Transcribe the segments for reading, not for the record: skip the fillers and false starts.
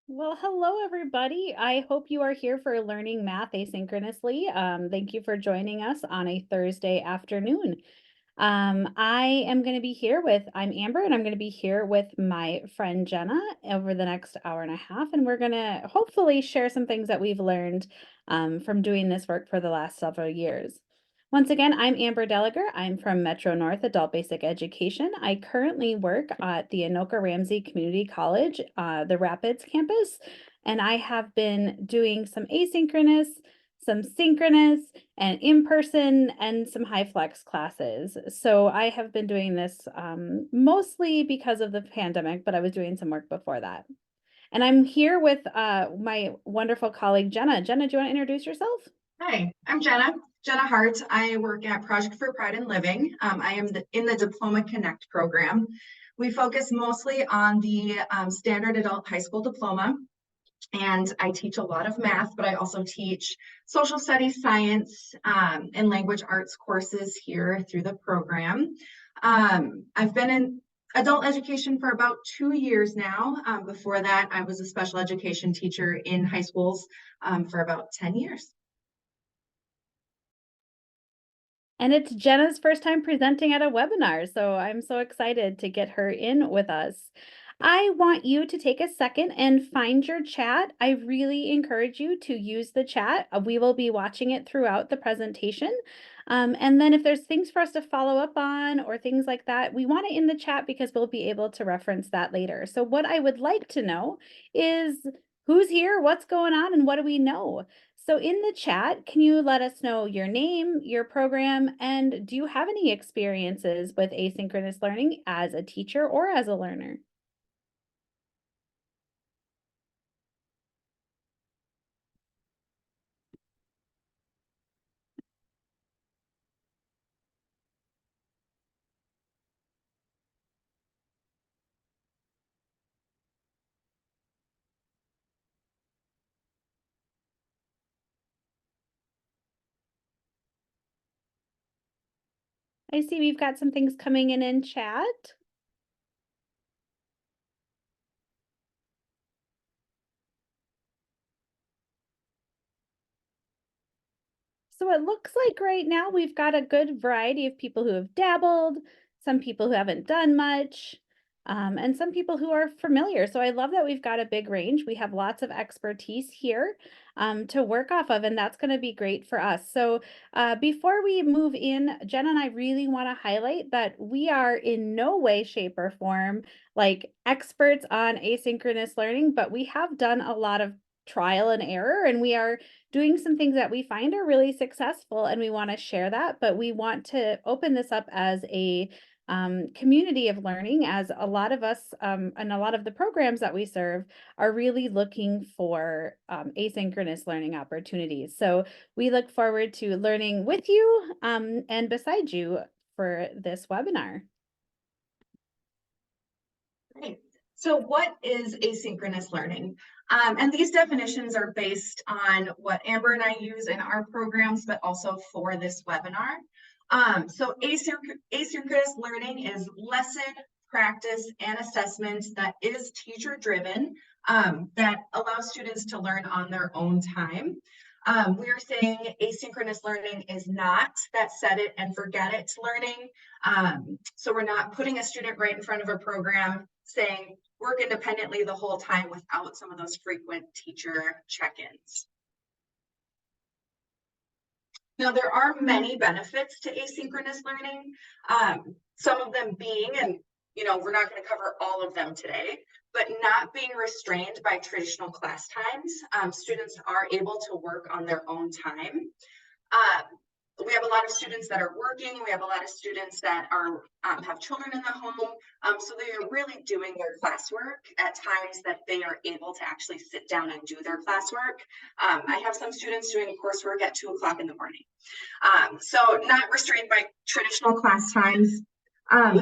Well, hello, everybody. I hope you are here for learning math asynchronously. Thank you for joining us on a Thursday afternoon. I am going to be here I'm Amber, and I'm going to be here with my friend Jenna over the next hour and a half. And we're going to hopefully share some things that we've learned from doing this work for the last several years. Once again, I'm Amber Deleger. I'm from Metro North Adult Basic Education. I currently work at the Anoka Ramsey Community College, the Rapids campus, and I have been doing some asynchronous, some synchronous, and in-person, and some high flex classes. So I have been doing this mostly because of the pandemic, but I was doing some work before that. And I'm here with my wonderful colleague, Jenna. Jenna, do you want to introduce yourself? Hi, I'm Jenna Hart. I work at Project for Pride in Living. I am in the Diploma Connect program. We focus mostly on the standard adult high school diploma, and I teach a lot of math, but I also teach social studies, science, and language arts courses here through the program. I've been in adult education for about 2 years now. Before that, I was a special education teacher in high schools for about 10 years. And it's Jenna's first time presenting at a webinar, so I'm so excited to get her in with us. I want you to take a second and find your chat. I really encourage you to use the chat. We will be watching it throughout the presentation. And then if there's things for us to follow up on or things like that, we want it in the chat because we'll be able to reference that later. So what I would like to know is who's here, what's going on, and what do we know? So in the chat, can you let us know your name, your program, and do you have any experiences with asynchronous learning as a teacher or as a learner? I see we've got some things coming in chat. So it looks like right now we've got a good variety of people who have dabbled, some people who haven't done much, and some people who are familiar. So I love that we've got a big range. We have lots of expertise here to work off of, and that's going to be great for us. So before we move in, Jen and I really want to highlight that we are in no way, shape, or form like experts on asynchronous learning, but we have done a lot of trial and error, and we are doing some things that we find are really successful, and we want to share that, but we want to open this up as a community of learning, as a lot of us and a lot of the programs that we serve are really looking for asynchronous learning opportunities. So we look forward to learning with you and beside you for this webinar. Great. So what is asynchronous learning? And these definitions are based on what Amber and I use in our programs, but also for this webinar. So asynchronous learning is lesson, practice, and assessment that is teacher-driven, that allows students to learn on their own time. We are saying asynchronous learning is not that set it and forget it learning. So we're not putting a student right in front of a program saying work independently the whole time without some of those frequent teacher check-ins. Now, there are many benefits to asynchronous learning, some of them being, and we're not going to cover all of them today, but not being restrained by traditional class times. Students are able to work on their own time. We have a lot of students that are working. We have a lot of students that are have children in the home. So they are really doing their classwork at times that they are able to actually sit down and do their classwork. I have some students doing coursework at 2 o'clock in the morning. So not restrained by traditional class times.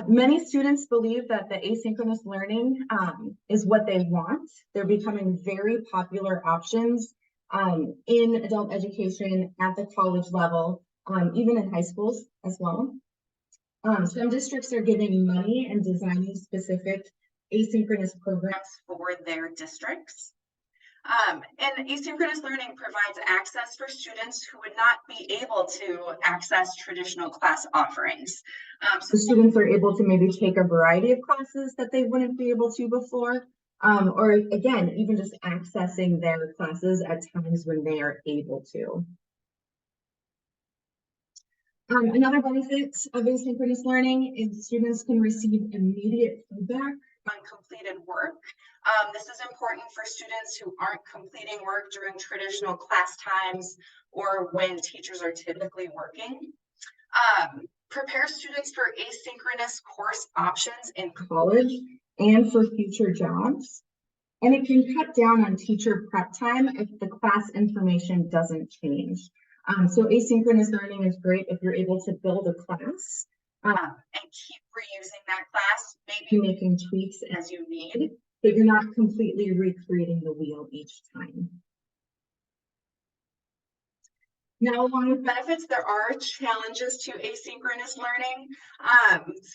Many students believe that the asynchronous learning is what they want. They're becoming very popular options in adult education at the college level, even in high schools as well. Some districts are giving money and designing specific asynchronous programs for their districts. And asynchronous learning provides access for students who would not be able to access traditional class offerings. So students are able to maybe take a variety of classes that they wouldn't be able to before, or again, even just accessing their classes at times when they are able to. Another benefit of asynchronous learning is students can receive immediate feedback on completed work. This is important for students who aren't completing work during traditional class times or when teachers are typically working. Prepare students for asynchronous course options in college and for future jobs. And it can cut down on teacher prep time if the class information doesn't change. So asynchronous learning is great if you're able to build a class and keep reusing that class, maybe making tweaks as you need, but you're not completely recreating the wheel each time. Now, along with benefits, there are challenges to asynchronous learning.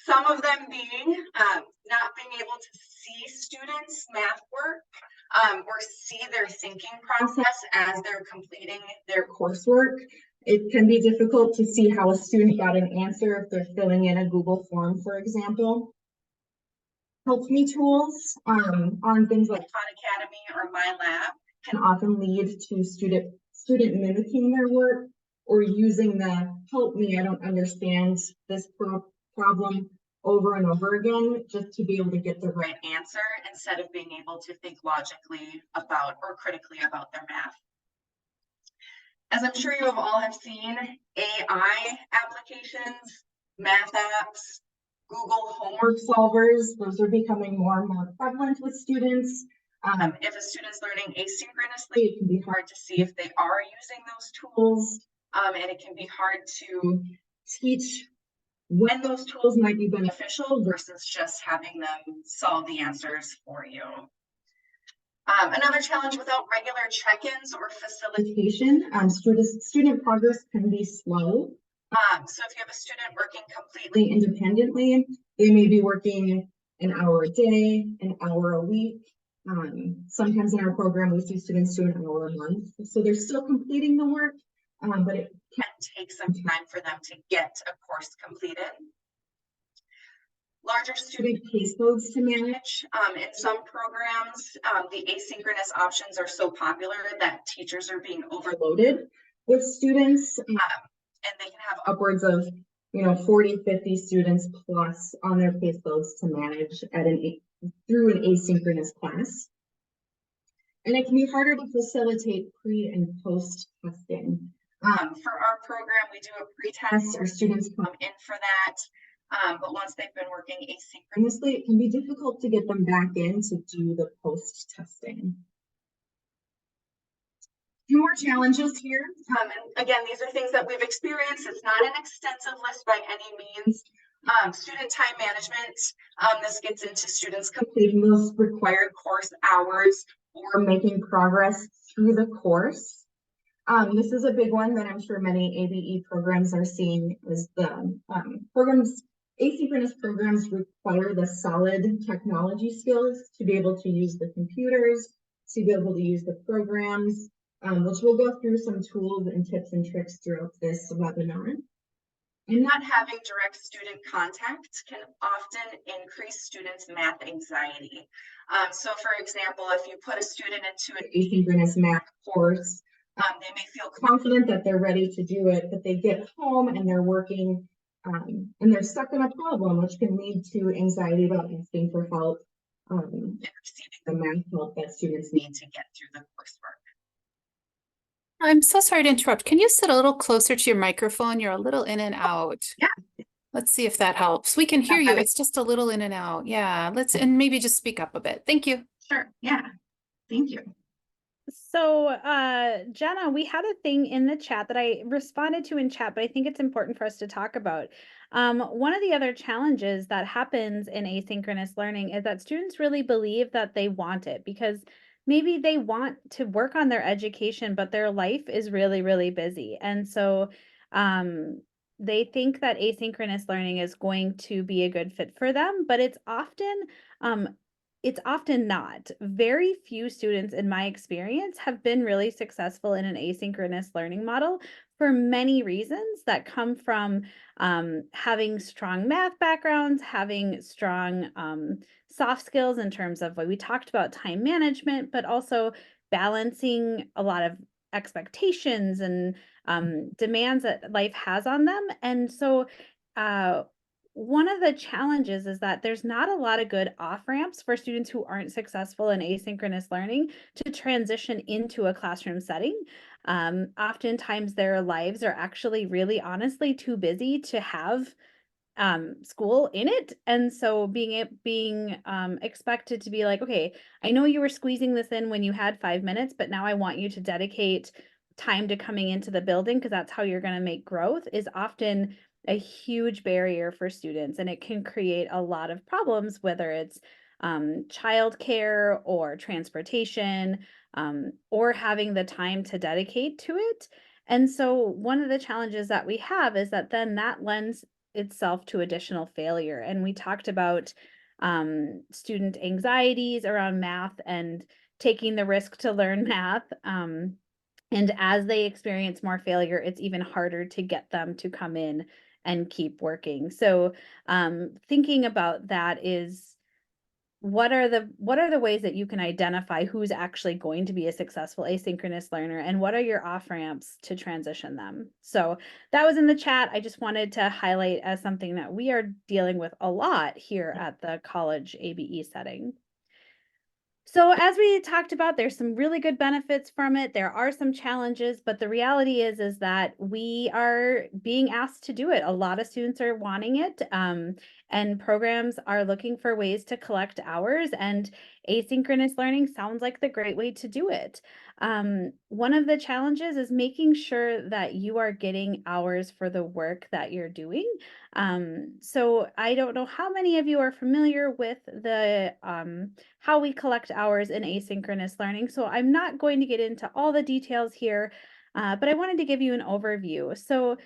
Some of them being not being able to see students' math work or see their thinking process as they're completing their coursework. It can be difficult to see how a student got an answer if they're filling in a Google form, for example. Help Me tools on things like Khan Academy or My Lab can often lead to student mimicking their work or using the help me, I don't understand this problem over and over again just to be able to get the right answer instead of being able to think logically about or critically about their math. As I'm sure you have all have seen, AI applications, math apps, Google homework solvers, those are becoming more and more prevalent with students. If a student's learning asynchronously, it can be hard to see if they are using those tools, and it can be hard to teach when those tools might be beneficial versus just having them solve the answers for you. Another challenge without regular check-ins or facilitation, student progress can be slow. So if you have a student working completely independently, they may be working an hour a day, an hour a week. Sometimes in our program, we see students do an hour a month. So they're still completing the work, but it can take some time for them to get a course completed. Larger student caseloads to manage. In some programs, the asynchronous options are so popular that teachers are being overloaded with students, and they can have upwards of 40, 50 students plus on their caseloads to manage through an asynchronous class. And it can be harder to facilitate pre and post testing. For our program, we do a pre-test. Our students come in for that. But once they've been working asynchronously, it can be difficult to get them back in to do the post testing. Few more challenges here. And again, these are things that we've experienced. It's not an extensive list by any means. Student time management. This gets into students completing those required course hours or making progress through the course. This is a big one that I'm sure many ABE programs are seeing is the asynchronous programs require the solid technology skills to be able to use the computers, to be able to use the programs, which we'll go through some tools and tips and tricks throughout this webinar. And not having direct student contact can often increase students' math anxiety. So for example, if you put a student into an asynchronous math course, they may feel confident that they're ready to do it, but they get home and they're working and they're stuck in a problem, which can lead to anxiety about asking for help and receiving the math help that students need to get through the coursework. I'm so sorry to interrupt. Can you sit a little closer to your microphone? You're a little in and out. Yeah. Let's see if that helps. We can hear you. It's just a little in and out. Yeah, and maybe just speak up a bit. Thank you. Sure. Yeah. Thank you. So, Jenna, we had a thing in the chat that I responded to in chat, but I think it's important for us to talk about. One of the other challenges that happens in asynchronous learning is that students really believe that they want it because maybe they want to work on their education, but their life is really, really busy. And so, they think that asynchronous learning is going to be a good fit for them, but it's often it's often not. Very few students in my experience have been really successful in an asynchronous learning model for many reasons that come from having strong math backgrounds, having strong soft skills in terms of what we talked about time management, but also balancing a lot of expectations and demands that life has on them. And so, uh, one of the challenges is that there's not a lot of good off ramps for students who aren't successful in asynchronous learning to transition into a classroom setting. Oftentimes, their lives are actually really honestly too busy to have school in it. And so being expected to be like, okay, I know you were squeezing this in when you had 5 minutes, but now I want you to dedicate time to coming into the building because that's how you're going to make growth, is often a huge barrier for students. And it can create a lot of problems, whether it's childcare or transportation, or having the time to dedicate to it. And so one of the challenges that we have is that then that lends itself to additional failure. And we talked about student anxieties around math and taking the risk to learn math. And as they experience more failure, it's even harder to get them to come in and keep working. So thinking about that is, what are the ways that you can identify who's actually going to be a successful asynchronous learner, and what are your off ramps to transition them? So that was in the chat. I just wanted to highlight as something that we are dealing with a lot here at the college ABE setting. So as we talked about, there's some really good benefits from it. There are some challenges, but the reality is that we are being asked to do it. A lot of students are wanting it, and programs are looking for ways to collect hours, and asynchronous learning sounds like the great way to do it. One of the challenges is making sure that you are getting hours for the work that you're doing. So I don't know how many of you are familiar with the how we collect hours in asynchronous learning. So I'm not going to get into all the details here, but I wanted to give you an overview. So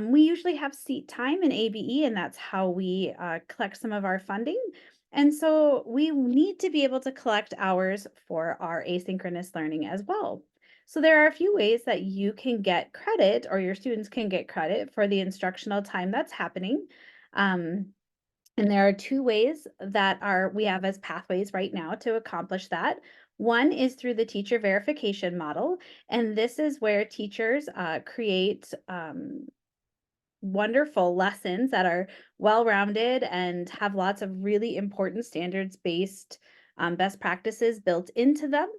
we usually have seat time in ABE, and that's how we collect some of our funding. And so we need to be able to collect hours for our asynchronous learning as well. So there are a few ways that you can get credit, or your students can get credit for the instructional time that's happening. Um, and there are two ways that we have as pathways right now to accomplish that. One is through the teacher verification model, and this is where teachers create wonderful lessons that are well-rounded and have lots of really important standards-based best practices built into them.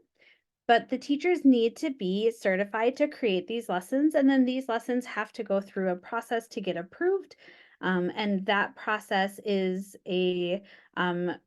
But the teachers need to be certified to create these lessons, and then these lessons have to go through a process to get approved. And that process is a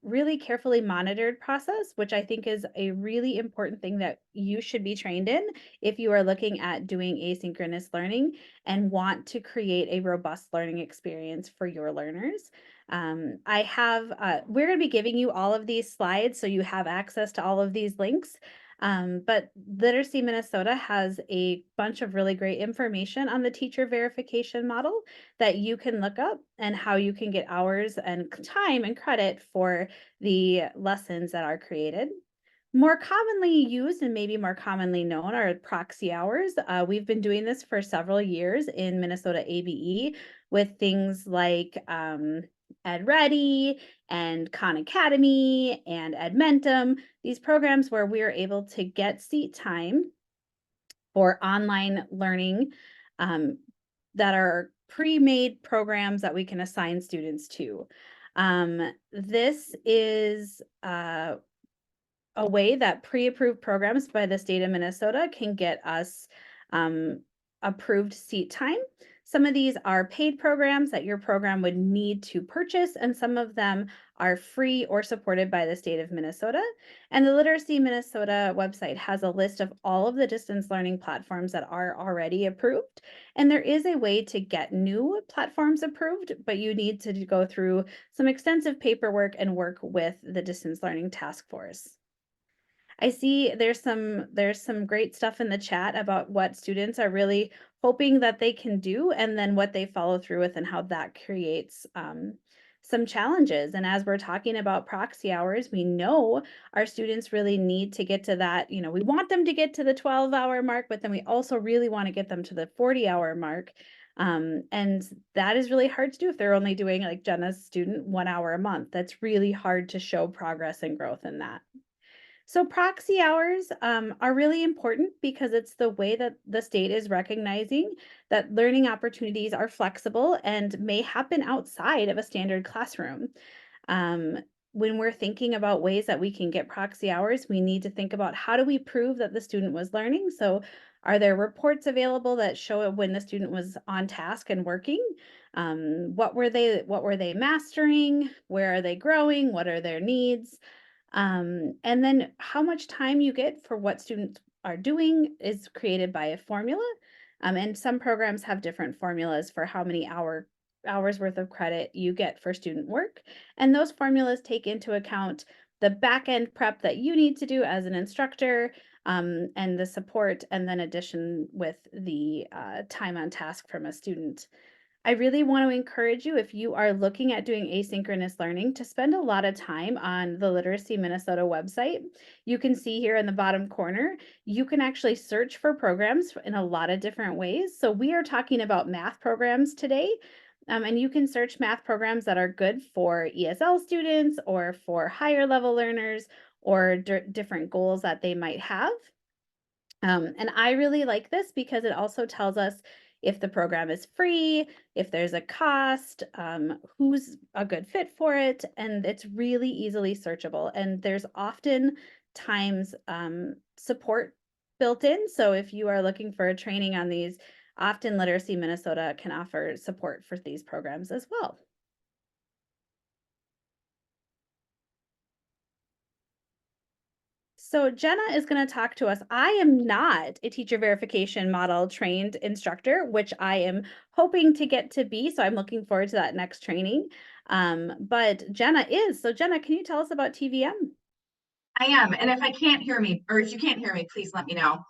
really carefully monitored process, which I think is a really important thing that you should be trained in if you are looking at doing asynchronous learning and want to create a robust learning experience for your learners. We're going to be giving you all of these slides so you have access to all of these links. But Literacy Minnesota has a bunch of really great information on the teacher verification model that you can look up, and how you can get hours and time and credit for the lessons that are created. More commonly used and maybe more commonly known are proxy hours. We've been doing this for several years in Minnesota ABE with things like Ed Ready and Khan Academy and Edmentum, these programs where we are able to get seat time for online learning that are pre-made programs that we can assign students to. This is a way that pre-approved programs by the state of Minnesota can get us approved seat time. Some of these are paid programs that your program would need to purchase, and some of them are free or supported by the state of Minnesota. And the Literacy Minnesota website has a list of all of the distance learning platforms that are already approved. And there is a way to get new platforms approved, but you need to go through some extensive paperwork and work with the distance learning task force. I see there's some great stuff in the chat about what students are really hoping that they can do, and then what they follow through with, and how that creates some challenges. And as we're talking about proxy hours, we know our students really need to get to that, we want them to get to the 12-hour mark, but then we also really want to get them to the 40-hour mark. And that is really hard to do if they're only doing, like Jenna's student, 1 hour a month. That's really hard to show progress and growth in that. So proxy hours are really important because it's the way that the state is recognizing that learning opportunities are flexible and may happen outside of a standard classroom. Um, when we're thinking about ways that we can get proxy hours, we need to think about, how do we prove that the student was learning? So are there reports available that show when the student was on task and working? What were they mastering? Where are they growing? What are their needs? And then how much time you get for what students are doing is created by a formula. And some programs have different formulas for how many hours worth of credit you get for student work. And those formulas take into account the back end prep that you need to do as an instructor, and the support, and then addition with the time on task from a student. I really want to encourage you, if you are looking at doing asynchronous learning, to spend a lot of time on the Literacy Minnesota website. You can see here in the bottom corner, you can actually search for programs in a lot of different ways. So we are talking about math programs today, and you can search math programs that are good for ESL students or for higher level learners, or different goals that they might have. And I really like this because it also tells us if the program is free, if there's a cost, who's a good fit for it, and it's really easily searchable. And there's often times support built in. So if you are looking for a training on these, often Literacy Minnesota can offer support for these programs as well. So Jenna is going to talk to us. I am not a teacher verification model trained instructor, which I am hoping to get to be. So I'm looking forward to that next training. But Jenna is. So Jenna, can you tell us about TVM? I am, and if I can't hear me, or if you can't hear me, please let me know.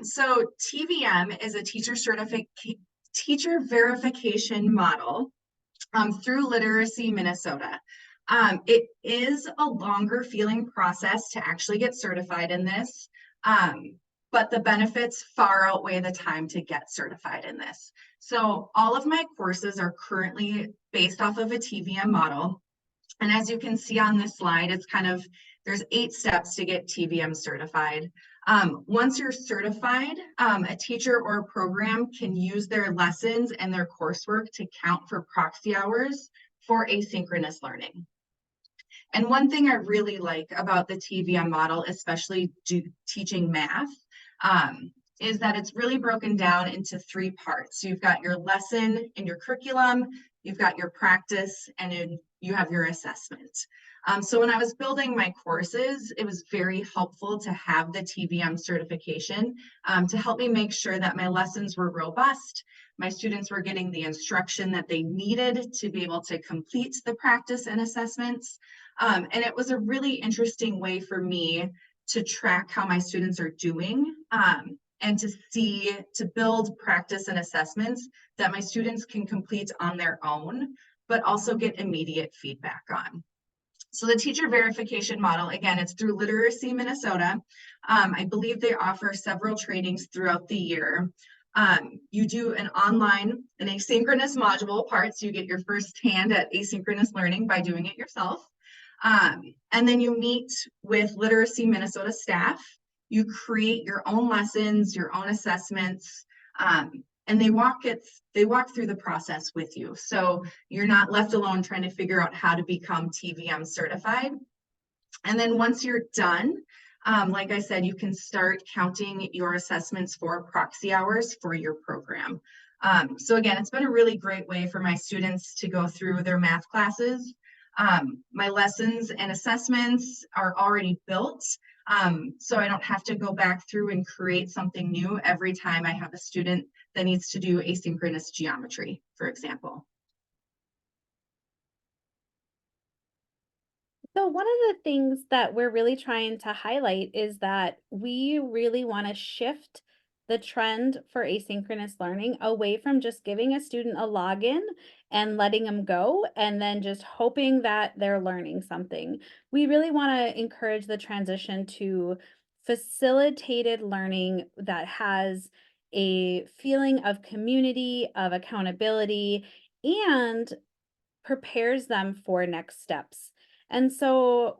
So TVM is a teacher verification model through Literacy Minnesota. It is a longer feeling process to actually get certified in this, but the benefits far outweigh the time to get certified in this. So all of my courses are currently based off of a TVM model. And as you can see on this slide, there's 8 steps to get TVM certified. Once you're certified, a teacher or a program can use their lessons and their coursework to count for proxy hours for asynchronous learning. And one thing I really like about the TVM model, especially teaching math, is that it's really broken down into 3 parts. So you've got your lesson and your curriculum, you've got your practice, and then you have your assessment. So when I was building my courses, it was very helpful to have the TVM certification to help me make sure that my lessons were robust, my students were getting the instruction that they needed to be able to complete the practice and assessments. And it was a really interesting way for me to track how my students are doing, and to build practice and assessments that my students can complete on their own, but also get immediate feedback on. So the teacher verification model, again, it's through Literacy Minnesota. I believe they offer several trainings throughout the year. You do an asynchronous module part, so you get your first hand at asynchronous learning by doing it yourself. And then you meet with Literacy Minnesota staff. You create your own lessons, your own assessments, and they walk through the process with you. So you're not left alone trying to figure out how to become TVM certified. And then once you're done, like I said, you can start counting your assessments for proxy hours for your program. So again, it's been a really great way for my students to go through their math classes. My lessons and assessments are already built, so I don't have to go back through and create something new every time I have a student that needs to do asynchronous geometry, for example. So one of the things that we're really trying to highlight is that we really want to shift the trend for asynchronous learning away from just giving a student a login and letting them go and then just hoping that they're learning something. We really want to encourage the transition to facilitated learning that has a feeling of community, of accountability, and prepares them for next steps. And so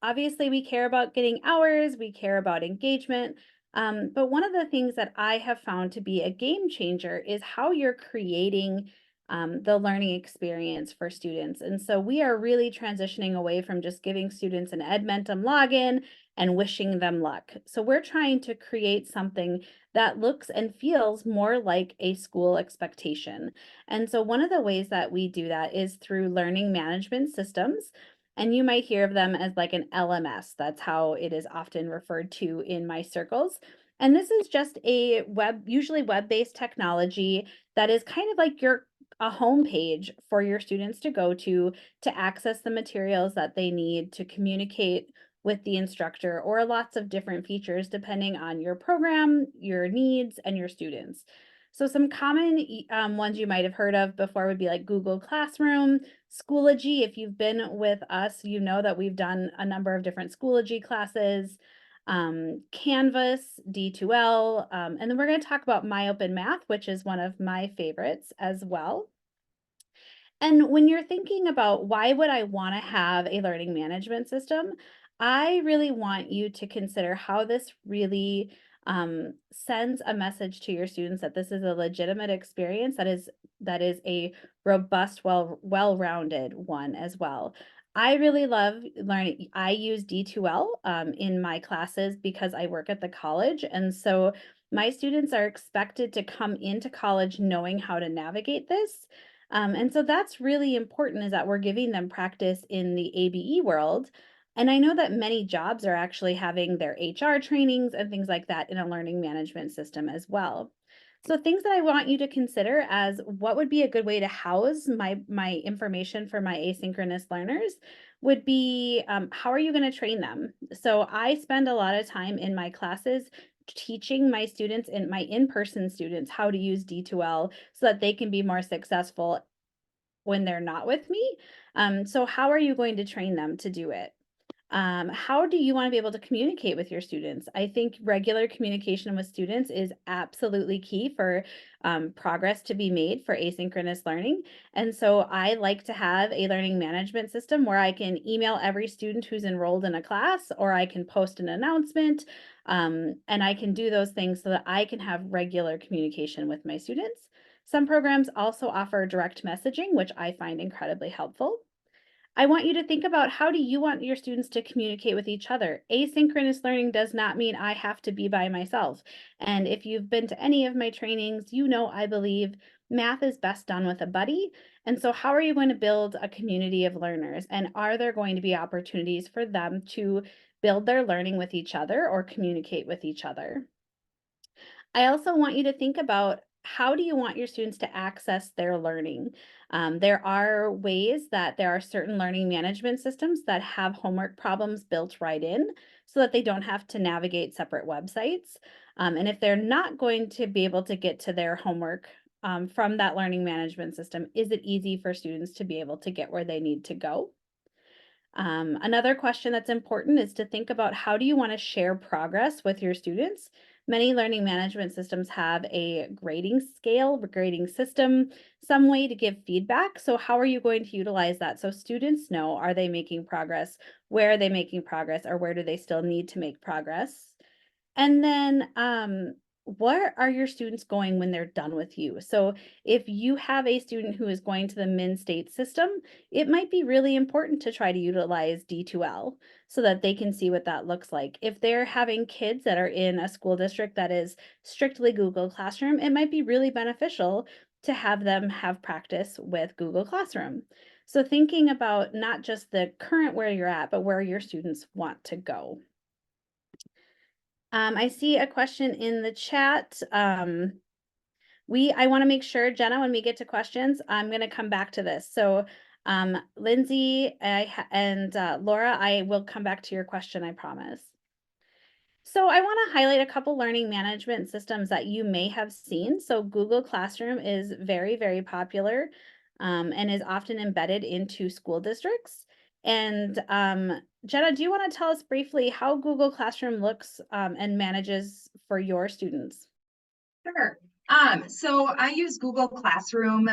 obviously we care about getting hours, we care about engagement. But one of the things that I have found to be a game changer is how you're creating the learning experience for students. And so we are really transitioning away from just giving students an Edmentum login and wishing them luck. So we're trying to create something that looks and feels more like a school expectation. And so one of the ways that we do that is through learning management systems. And you might hear of them as like an LMS. That's how it is often referred to in my circles. And this is just a usually web-based technology that is kind of like a home page for your students to go to access the materials that they need to communicate with the instructor, or lots of different features depending on your program, your needs, and your students. So some common ones you might have heard of before would be like Google Classroom, Schoology. If you've been with us, you know that we've done a number of different Schoology classes, Canvas, D2L, and then we're going to talk about MyOpenMath, which is one of my favorites as well. And when you're thinking about why would I want to have a learning management system, I really want you to consider how this really sends a message to your students that this is a legitimate experience that is a robust, well-rounded one as well. I really love learning. I use D2L in my classes because I work at the college, and so my students are expected to come into college knowing how to navigate this. And so that's really important, is that we're giving them practice in the ABE world. And I know that many jobs are actually having their HR trainings and things like that in a learning management system as well. So things that I want you to consider as what would be a good way to house my information for my asynchronous learners would be, how are you going to train them? So I spend a lot of time in my classes teaching my students and my in-person students how to use D2L so that they can be more successful when they're not with me. So how are you going to train them to do it? How do you want to be able to communicate with your students? I think regular communication with students is absolutely key for progress to be made for asynchronous learning. And so I like to have a learning management system where I can email every student who's enrolled in a class, or I can post an announcement, and I can do those things so that I can have regular communication with my students. Some programs also offer direct messaging, which I find incredibly helpful. I want you to think about, how do you want your students to communicate with each other? Asynchronous learning does not mean I have to be by myself. And if you've been to any of my trainings, you know I believe math is best done with a buddy. And so how are you going to build a community of learners? And are there going to be opportunities for them to build their learning with each other or communicate with each other? I also want you to think about, how do you want your students to access their learning? There are ways that there are certain learning management systems that have homework problems built right in so that they don't have to navigate separate websites. And if they're not going to be able to get to their homework from that learning management system, is it easy for students to be able to get where they need to go? Another question that's important is to think about, how do you want to share progress with your students? Many learning management systems have a grading scale, grading system, some way to give feedback. So how are you going to utilize that so students know, are they making progress? Where are they making progress? Or where do they still need to make progress? And then, where are your students going when they're done with you? So if you have a student who is going to the Min State system, it might be really important to try to utilize D2L so that they can see what that looks like. If they're having kids that are in a school district that is strictly Google Classroom, it might be really beneficial to have them have practice with Google Classroom. So thinking about not just the current where you're at, but where your students want to go. I see a question in the chat. I want to make sure, Jenna, when we get to questions, I'm going to come back to this. So, Lindsay and Laura, I will come back to your question, I promise. So I want to highlight a couple learning management systems that you may have seen. So Google Classroom is very, very popular and is often embedded into school districts. And Jenna, do you want to tell us briefly how Google Classroom looks and manages for your students? Sure. So I use Google Classroom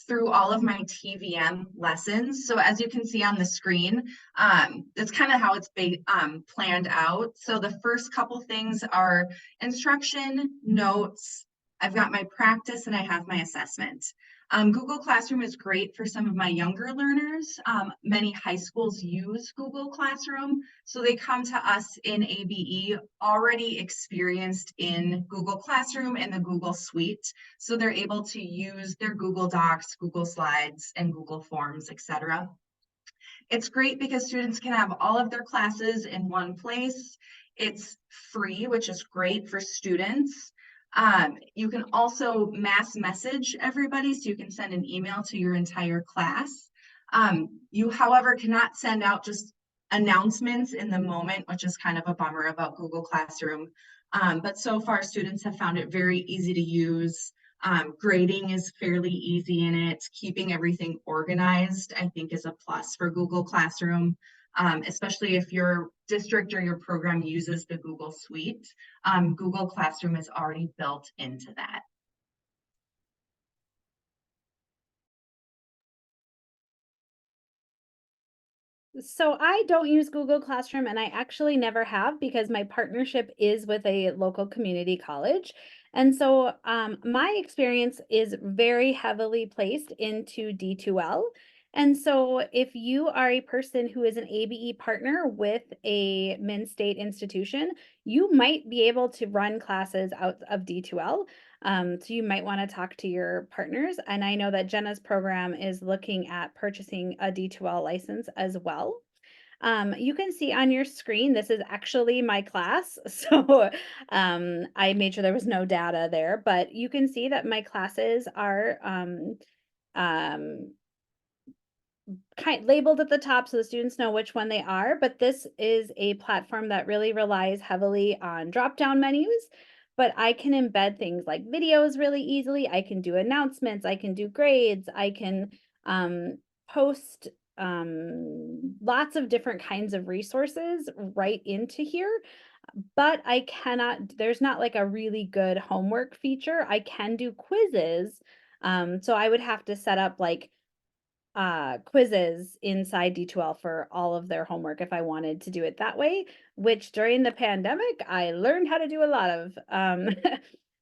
through all of my TVM lessons. So as you can see on the screen, that's kind of how it's planned out. So the first couple things are instruction, notes. I've got my practice and I have my assessment. Google Classroom is great for some of my younger learners. Many high schools use Google Classroom, so they come to us in ABE already experienced in Google Classroom and the Google Suite. So they're able to use their Google Docs, Google Slides, and Google Forms, etc. It's great because students can have all of their classes in one place. It's free, which is great for students. You can also mass message everybody, so you can send an email to your entire class. You, however, cannot send out just announcements in the moment, which is kind of a bummer about Google Classroom. But so far, students have found it very easy to use. Grading is fairly easy in it. Keeping everything organized, I think, is a plus for Google Classroom, especially if your district or your program uses the Google Suite. Google Classroom is already built into that. So I don't use Google Classroom and I actually never have because my partnership is with a local community college. And so my experience is very heavily placed into D2L. And so if you are a person who is an ABE partner with a min-state institution, you might be able to run classes out of D2L. So you might want to talk to your partners. And I know that Jenna's program is looking at purchasing a D2L license as well. You can see on your screen, this is actually my class. So I made sure there was no data there, but you can see that my classes are um, labeled at the top so the students know which one they are, but this is a platform that really relies heavily on drop-down menus, but I can embed things like videos really easily. I can do announcements, I can do grades, I can post lots of different kinds of resources right into here, but I cannot, there's not like a really good homework feature. I can do quizzes. So I would have to set up like quizzes inside D2L for all of their homework if I wanted to do it that way, which during the pandemic, I learned how to do a lot of.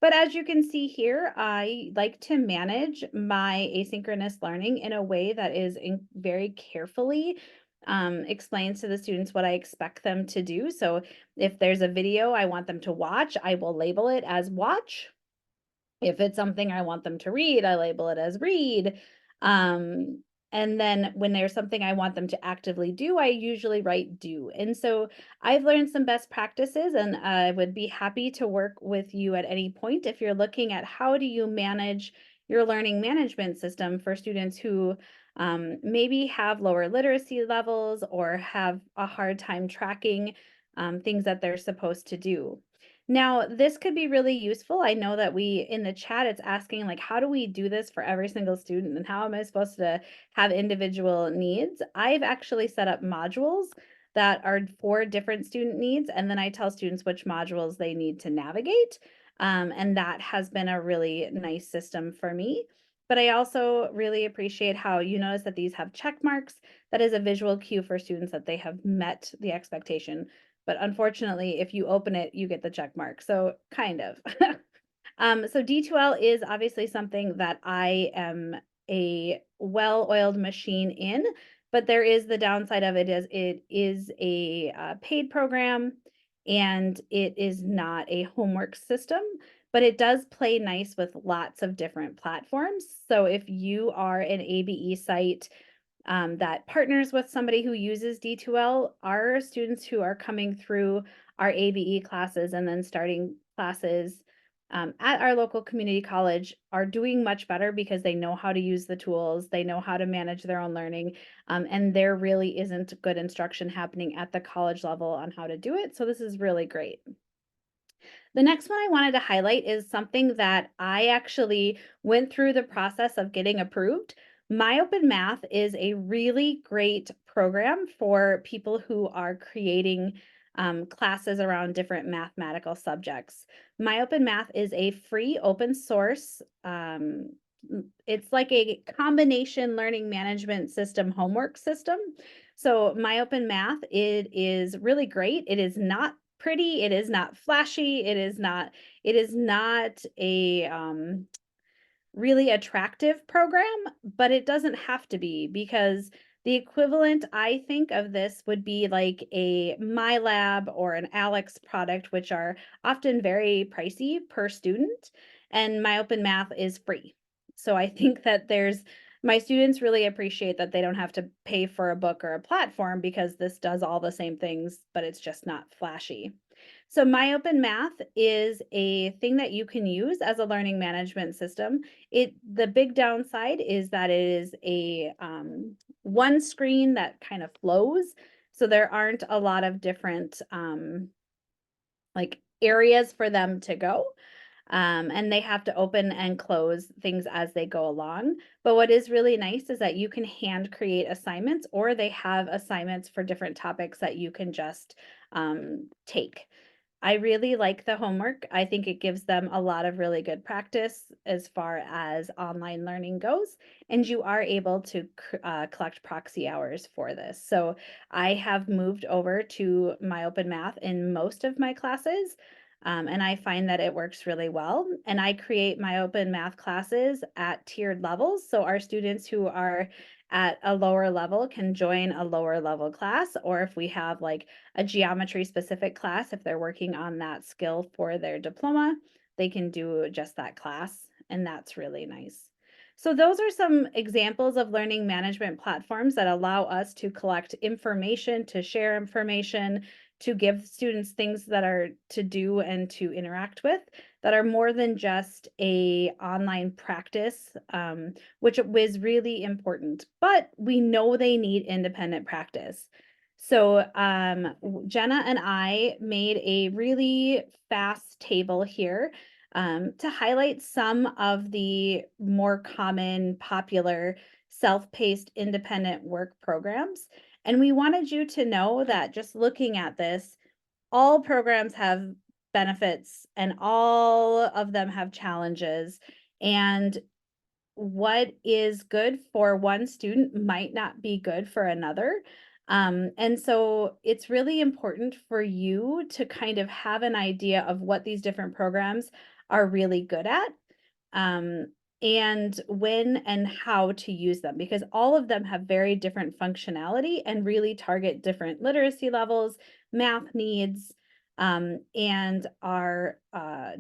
But as you can see here, I like to manage my asynchronous learning in a way that is very carefully explains to the students what I expect them to do. So if there's a video I want them to watch, I will label it as watch. If it's something I want them to read, I label it as read. Um, and then when there's something I want them to actively do, I usually write do. And so I've learned some best practices and I would be happy to work with you at any point if you're looking at how do you manage your learning management system for students who maybe have lower literacy levels or have a hard time tracking things that they're supposed to do. Now, this could be really useful. I know that in the chat, it's asking like, how do we do this for every single student and how am I supposed to have individual needs? I've actually set up modules that are for different student needs. And then I tell students which modules they need to navigate. And that has been a really nice system for me. But I also really appreciate how you notice that these have check marks. That is a visual cue for students that they have met the expectation, but unfortunately, if you open it, you get the check mark. So kind of. So D2L is obviously something that I am a well-oiled machine in, but there is the downside of it is a paid program and it is not a homework system, but it does play nice with lots of different platforms. So if you are an ABE site that partners with somebody who uses D2L, our students who are coming through our ABE classes and then starting classes at our local community college are doing much better because they know how to use the tools, they know how to manage their own learning, and there really isn't good instruction happening at the college level on how to do it. So this is really great. The next one I wanted to highlight is something that I actually went through the process of getting approved. My Open Math is a really great program for people who are creating classes around different mathematical subjects. My Open Math is a free open source. It's like a combination learning management system homework system. So My Open Math, it is really great. It is not pretty, it is not flashy, it is not a really attractive program, but it doesn't have to be, because the equivalent, I think, of this would be like a MyLab or an Alex product, which are often very pricey per student, and My Open Math is free. So I think that my students really appreciate that they don't have to pay for a book or a platform, because this does all the same things, but it's just not flashy. So My Open Math is a thing that you can use as a learning management system. The big downside is that it is a one screen that kind of flows. So there aren't a lot of different like areas for them to go. And they have to open and close things as they go along. But what is really nice is that you can hand create assignments, or they have assignments for different topics that you can just take. I really like the homework. I think it gives them a lot of really good practice as far as online learning goes, and you are able to collect proxy hours for this. So I have moved over to My Open Math in most of my classes, and I find that it works really well. And I create My Open Math classes at tiered levels, so our students who are at a lower level can join a lower level class, or if we have like a geometry specific class, if they're working on that skill for their diploma, they can do just that class, and that's really nice. So those are some examples of learning management platforms that allow us to collect information, to share information, to give students things that are to do and to interact with, that are more than just a online practice, which was really important. But we know they need independent practice. So Jenna and I made a really fast table here to highlight some of the more common, popular, self-paced independent work programs. And we wanted you to know that just looking at this, all programs have benefits and all of them have challenges. And what is good for one student might not be good for another. And so it's really important for you to kind of have an idea of what these different programs are really good at, um, and when and how to use them, because all of them have very different functionality and really target different literacy levels, math needs, and are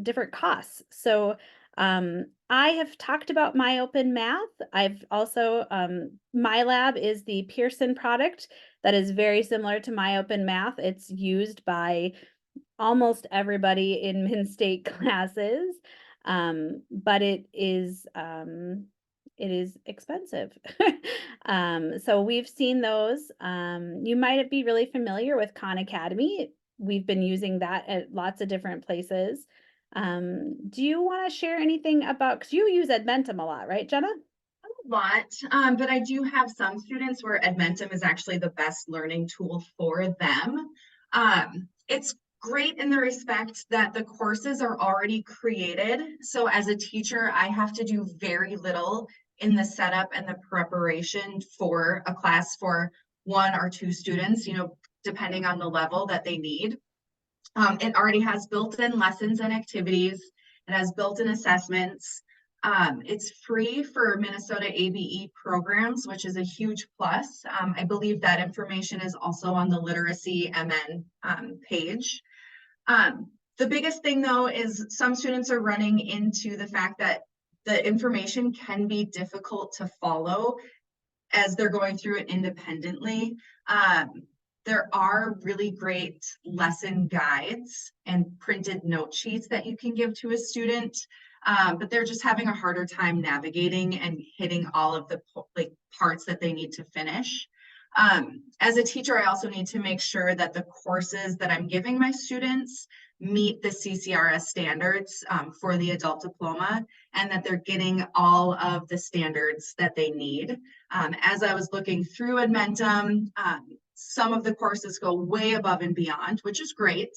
different costs. So I have talked about My Open Math. I've also, MyLab is the Pearson product that is very similar to My Open Math. It's used by almost everybody in min-state classes, but it is expensive. So we've seen those. You might be really familiar with Khan Academy. We've been using that at lots of different places. Do you want to share anything about, because you use Edmentum a lot, right, Jenna? A lot, but I do have some students where Edmentum is actually the best learning tool for them. It's great in the respect that the courses are already created. So as a teacher, I have to do very little in the setup and the preparation for a class for one or two students, depending on the level that they need. It already has built-in lessons and activities. It has built-in assessments. It's free for Minnesota ABE programs, which is a huge plus. I believe that information is also on the Literacy MN page. The biggest thing, though, is some students are running into the fact that the information can be difficult to follow as they're going through it independently. There are really great lesson guides and printed note sheets that you can give to a student, but they're just having a harder time navigating and hitting all of the parts that they need to finish. As a teacher, I also need to make sure that the courses that I'm giving my students meet the CCRS standards for the adult diploma, and that they're getting all of the standards that they need. As I was looking through Edmentum, some of the courses go way above and beyond, which is great.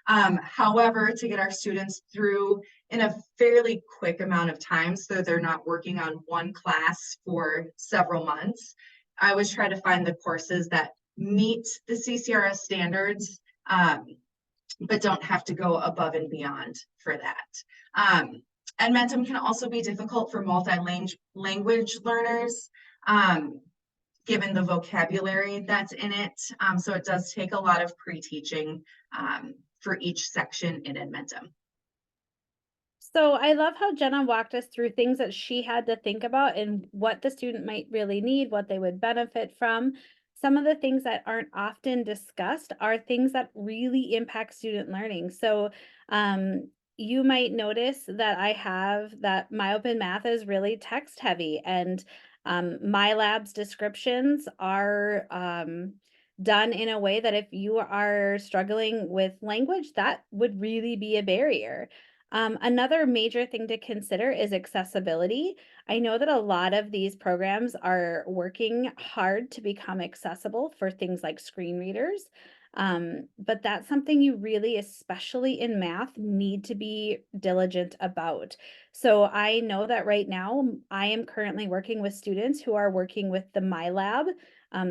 However, to get our students through in a fairly quick amount of time so they're not working on one class for several months, I always try to find the courses that meet the CCRS standards, but don't have to go above and beyond for that. Edmentum can also be difficult for multi-language learners, given the vocabulary that's in it. So it does take a lot of pre-teaching for each section in Edmentum. So I love how Jenna walked us through things that she had to think about and what the student might really need, what they would benefit from. Some of the things that aren't often discussed are things that really impact student learning. So you might notice that I have that my open math is really text heavy, and my lab's descriptions are done in a way that if you are struggling with language, that would really be a barrier. Another major thing to consider is accessibility. I know that a lot of these programs are working hard to become accessible for things like screen readers. But that's something you really, especially in math, need to be diligent about. So I know that right now I am currently working with students who are working with the My Lab.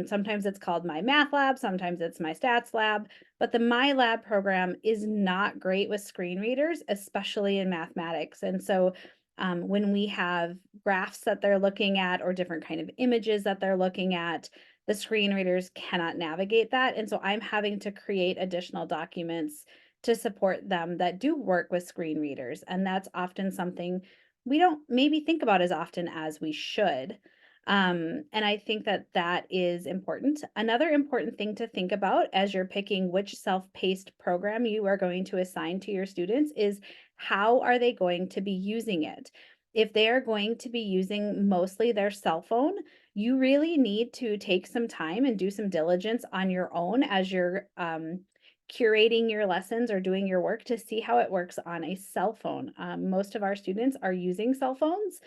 Sometimes it's called My Math Lab, sometimes it's My Stats Lab. But the My Lab program is not great with screen readers, especially in mathematics. And so when we have graphs that they're looking at or different kind of images that they're looking at, the screen readers cannot navigate that. And so I'm having to create additional documents to support them that do work with screen readers. And that's often something we don't maybe think about as often as we should. And I think that that is important. Another important thing to think about as you're picking which self-paced program you are going to assign to your students is how are they going to be using it? If they are going to be using mostly their cell phone, you really need to take some time and do some diligence on your own as you're curating your lessons or doing your work to see how it works on a cell phone. Most of our students are using cell phones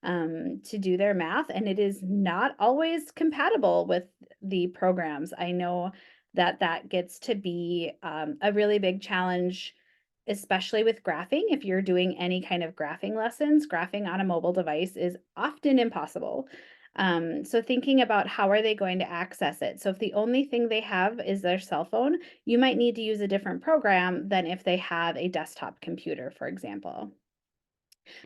to do their math, and it is not always compatible with the programs. I know that that gets to be a really big challenge, especially with graphing. If you're doing any kind of graphing lessons, graphing on a mobile device is often impossible. So thinking about how are they going to access it? So if the only thing they have is their cell phone, you might need to use a different program than if they have a desktop computer, for example.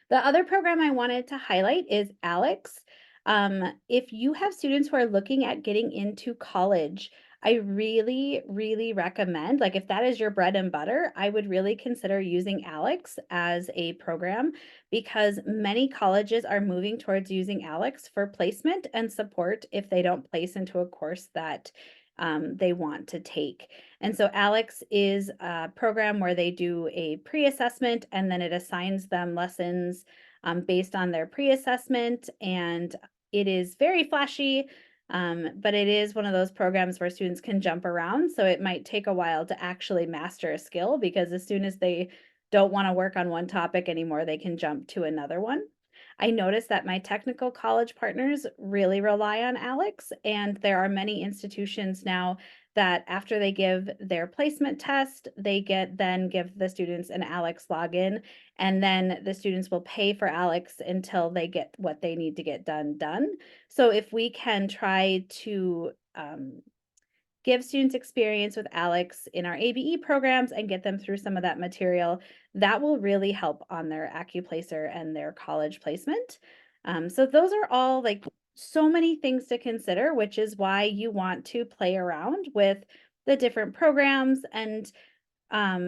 The other program I wanted to highlight is Alex. If you have students who are looking at getting into college, I really, really recommend, like if that is your bread and butter, I would really consider using Alex as a program because many colleges are moving towards using Alex for placement and support if they don't place into a course that they want to take. And so Alex is a program where they do a pre-assessment and then it assigns them lessons based on their pre-assessment. And it is very flashy, but it is one of those programs where students can jump around. So it might take a while to actually master a skill because as soon as they don't want to work on one topic anymore, they can jump to another one. I noticed that my technical college partners really rely on Alex, and there are many institutions now that after they give their placement test, they then give the students an Alex login, and then the students will pay for Alex until they get what they need to get done. So if we can try to give students experience with Alex in our ABE programs and get them through some of that material, that will really help on their AccuPlacer and their college placement. So those are all like so many things to consider, which is why you want to play around with the different programs and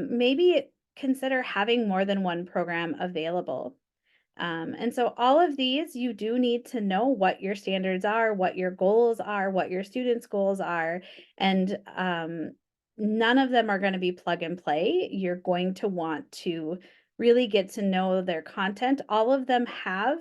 maybe consider having more than one program available. And so all of these, you do need to know what your standards are, what your goals are, what your students' goals are, and none of them are going to be plug and play. You're going to want to really get to know their content. All of them have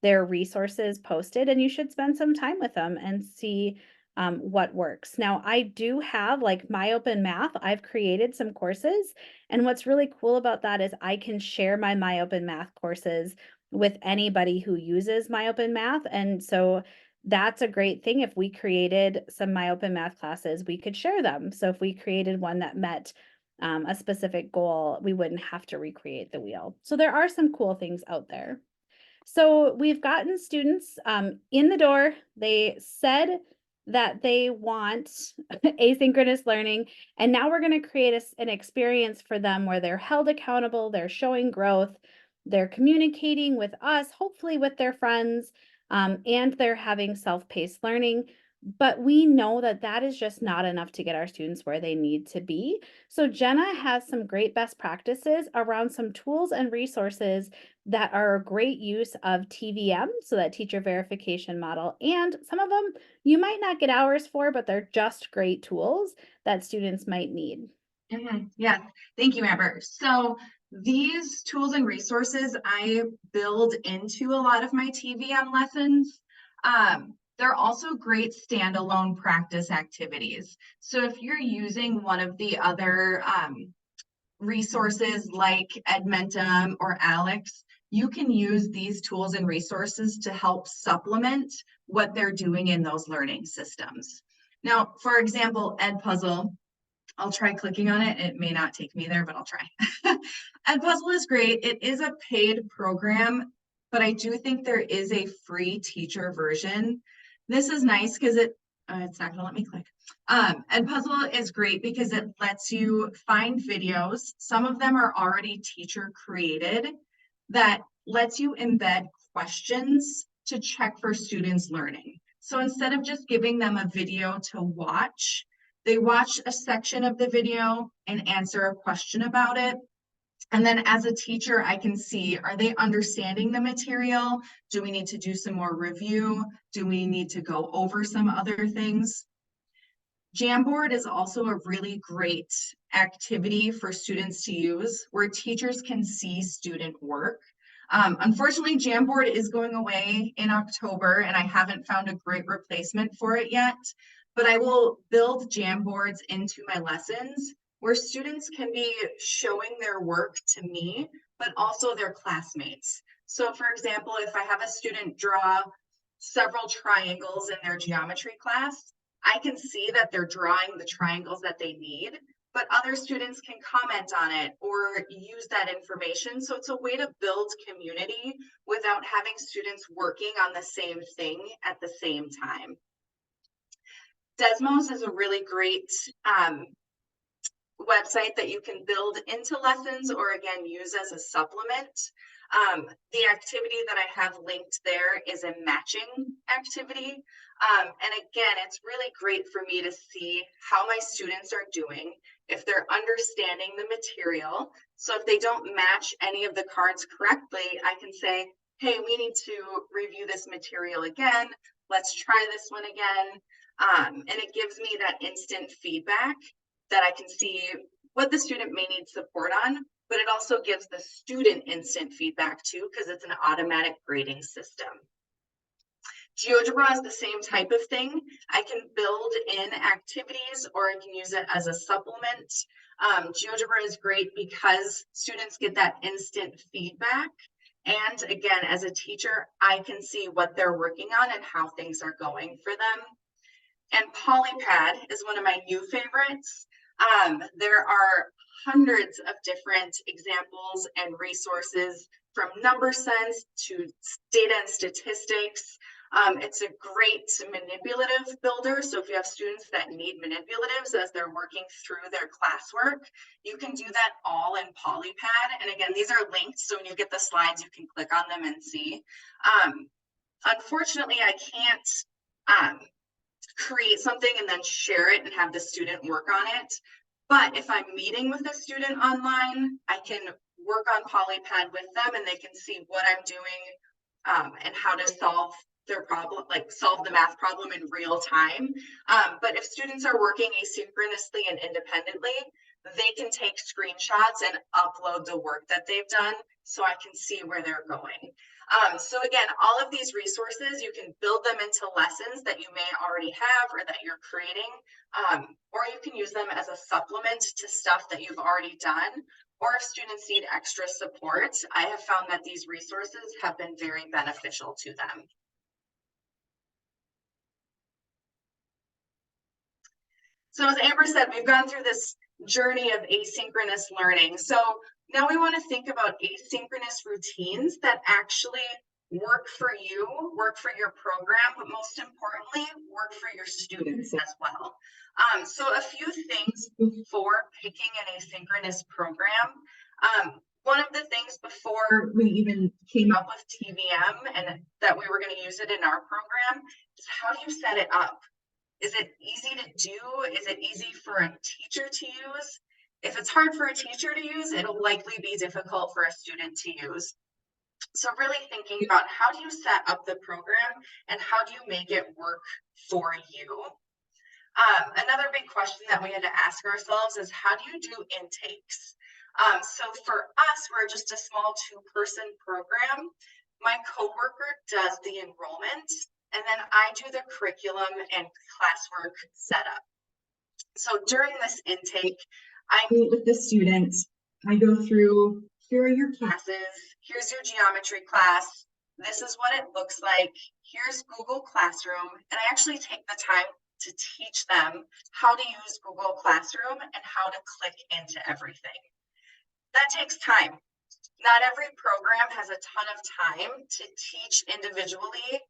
their resources posted, and you should spend some time with them and see what works. Now, I do have like my open math. I've created some courses, and what's really cool about that is I can share my open math courses with anybody who uses my open math. And so that's a great thing. If we created some my open math classes, we could share them. So if we created one that met a specific goal, we wouldn't have to recreate the wheel. So there are some cool things out there. So we've gotten students in the door. They said that they want asynchronous learning, and now we're going to create an experience for them where they're held accountable, they're showing growth, they're communicating with us, hopefully with their friends, and they're having self-paced learning. But we know that that is just not enough to get our students where they need to be. So Jenna has some great best practices around some tools and resources that are a great use of TVM, so that teacher verification model. And some of them you might not get hours for, but they're just great tools that students might need. Yeah, thank you, Amber. So these tools and resources I build into a lot of my TVM lessons. They're also great standalone practice activities. So if you're using one of the other resources like Edmentum or Alex, you can use these tools and resources to help supplement what they're doing in those learning systems. Now, for example, Edpuzzle, I'll try clicking on it. It may not take me there, but I'll try. Edpuzzle is great. It is a paid program, but I do think there is a free teacher version. This is nice because it's not going to let me click. Edpuzzle is great because it lets you find videos. Some of them are already teacher created that lets you embed questions to check for students' learning. So instead of just giving them a video to watch, they watch a section of the video and answer a question about it. And then as a teacher, I can see, are they understanding the material? Do we need to do some more review? Do we need to go over some other things? Jamboard is also a really great activity for students to use where teachers can see student work. Unfortunately, Jamboard is going away in October and I haven't found a great replacement for it yet, but I will build Jamboards into my lessons where students can be showing their work to me, but also their classmates. So for example, if I have a student draw several triangles in their geometry class, I can see that they're drawing the triangles that they need, but other students can comment on it or use that information. So it's a way to build community without having students working on the same thing at the same time. Desmos is a really great website that you can build into lessons or again use as a supplement. The activity that I have linked there is a matching activity. And again, it's really great for me to see how my students are doing, if they're understanding the material. So if they don't match any of the cards correctly, I can say, hey, we need to review this material again. Let's try this one again. And it gives me that instant feedback that I can see what the student may need support on, but it also gives the student instant feedback too, because it's an automatic grading system. GeoGebra is the same type of thing. I can build in activities or I can use it as a supplement. GeoGebra is great because students get that instant feedback. And again, as a teacher, I can see what they're working on and how things are going for them. And Polypad is one of my new favorites. There are hundreds of different examples and resources from number sense to data and statistics. It's a great manipulative builder. So if you have students that need manipulatives as they're working through their classwork, you can do that all in Polypad. And again, these are linked. So when you get the slides, you can click on them and see. Unfortunately, I can't create something and then share it and have the student work on it. But if I'm meeting with a student online, I can work on Polypad with them and they can see what I'm doing and how to solve their problem, like solve the math problem in real time. But if students are working asynchronously and independently, they can take screenshots and upload the work that they've done so I can see where they're going. So again, all of these resources, you can build them into lessons that you may already have or that you're creating, or you can use them as a supplement to stuff that you've already done. Or if students need extra support, I have found that these resources have been very beneficial to them. So as Amber said, we've gone through this journey of asynchronous learning. So now we want to think about asynchronous routines that actually work for you, work for your program, but most importantly, work for your students as well. So a few things before picking an asynchronous program. One of the things before we even came up with TVM and that we were going to use it in our program is how do you set it up? Is it easy to do? Is it easy for a teacher to use? If it's hard for a teacher to use, it'll likely be difficult for a student to use. So really thinking about how do you set up the program and how do you make it work for you? Another big question that we had to ask ourselves is how do you do intakes? So for us, we're just a small 2-person program. My coworker does the enrollment, and then I do the curriculum and classwork setup. So during this intake, I meet with the students. I go through, here are your classes, here's your geometry class, this is what it looks like, here's Google Classroom, and I actually take the time to teach them how to use Google Classroom and how to click into everything. That takes time. Not every program has a ton of time to teach individually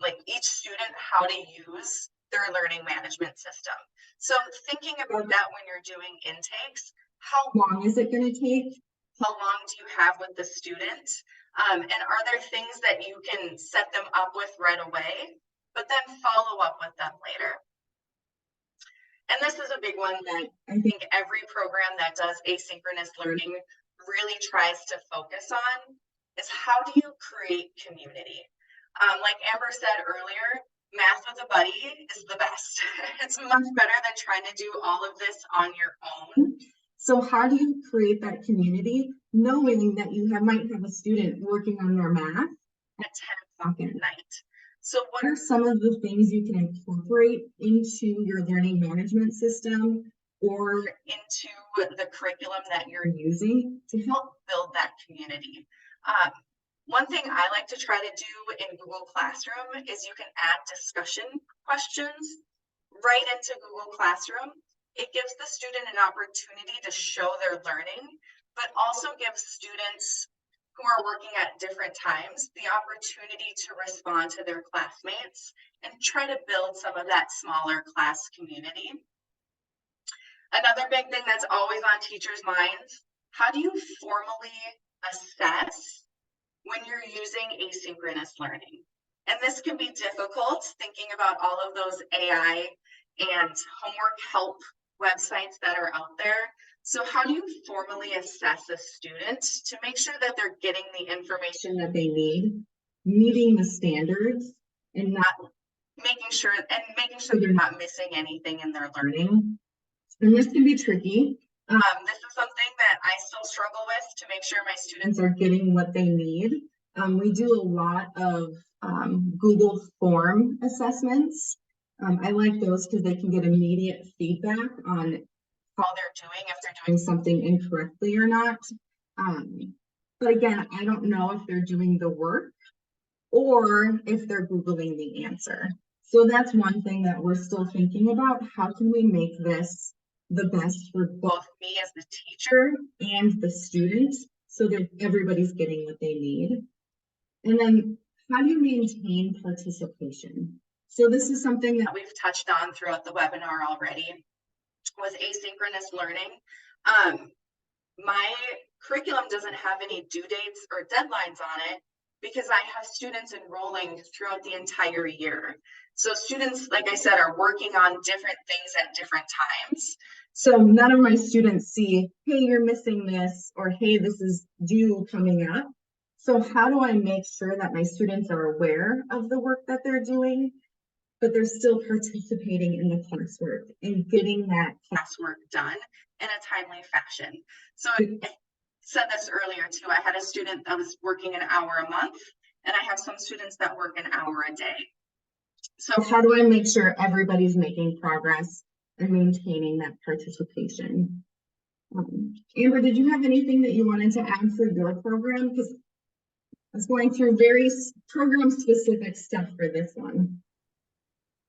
like each student how to use their learning management system. So thinking about that when you're doing intakes, how long is it going to take? How long do you have with the student? And are there things that you can set them up with right away, but then follow up with them later? And this is a big one that I think every program that does asynchronous learning really tries to focus on is how do you create community? Like Amber said earlier, math with a buddy is the best. It's much better than trying to do all of this on your own. So how do you create that community knowing that you might have a student working on their math at 10 o'clock at night? So what are some of the things you can incorporate into your learning management system or into the curriculum that you're using to help build that community? One thing I like to try to do in Google Classroom is you can add discussion questions right into Google Classroom. It gives the student an opportunity to show their learning, but also gives students who are working at different times the opportunity to respond to their classmates and try to build some of that smaller class community. Another big thing that's always on teachers' minds, how do you formally assess when you're using asynchronous learning? And this can be difficult thinking about all of those AI and homework help websites that are out there. So how do you formally assess a student to make sure that they're getting the information that they need, meeting the standards, and making sure they're not missing anything in their learning? And this can be tricky. This is something that I still struggle with to make sure my students are getting what they need. We do a lot of Google form assessments. I like those because they can get immediate feedback on how they're doing, if they're doing something incorrectly or not. But again, I don't know if they're doing the work or if they're Googling the answer. So that's one thing that we're still thinking about. How can we make this the best for both me as the teacher and the student so that everybody's getting what they need? And then how do you maintain participation? So this is something that we've touched on throughout the webinar already with asynchronous learning. My curriculum doesn't have any due dates or deadlines on it, because I have students enrolling throughout the entire year. So students, like I said, are working on different things at different times. So none of my students see, hey, you're missing this, or hey, this is due coming up. So how do I make sure that my students are aware of the work that they're doing, but they're still participating in the coursework and getting that classwork done in a timely fashion? So I said this earlier too. I had a student that was working an hour a month, and I have some students that work an hour a day. So how do I make sure everybody's making progress and maintaining that participation? Amber, did you have anything that you wanted to add for your program? Because I was going through very program specific stuff for this one.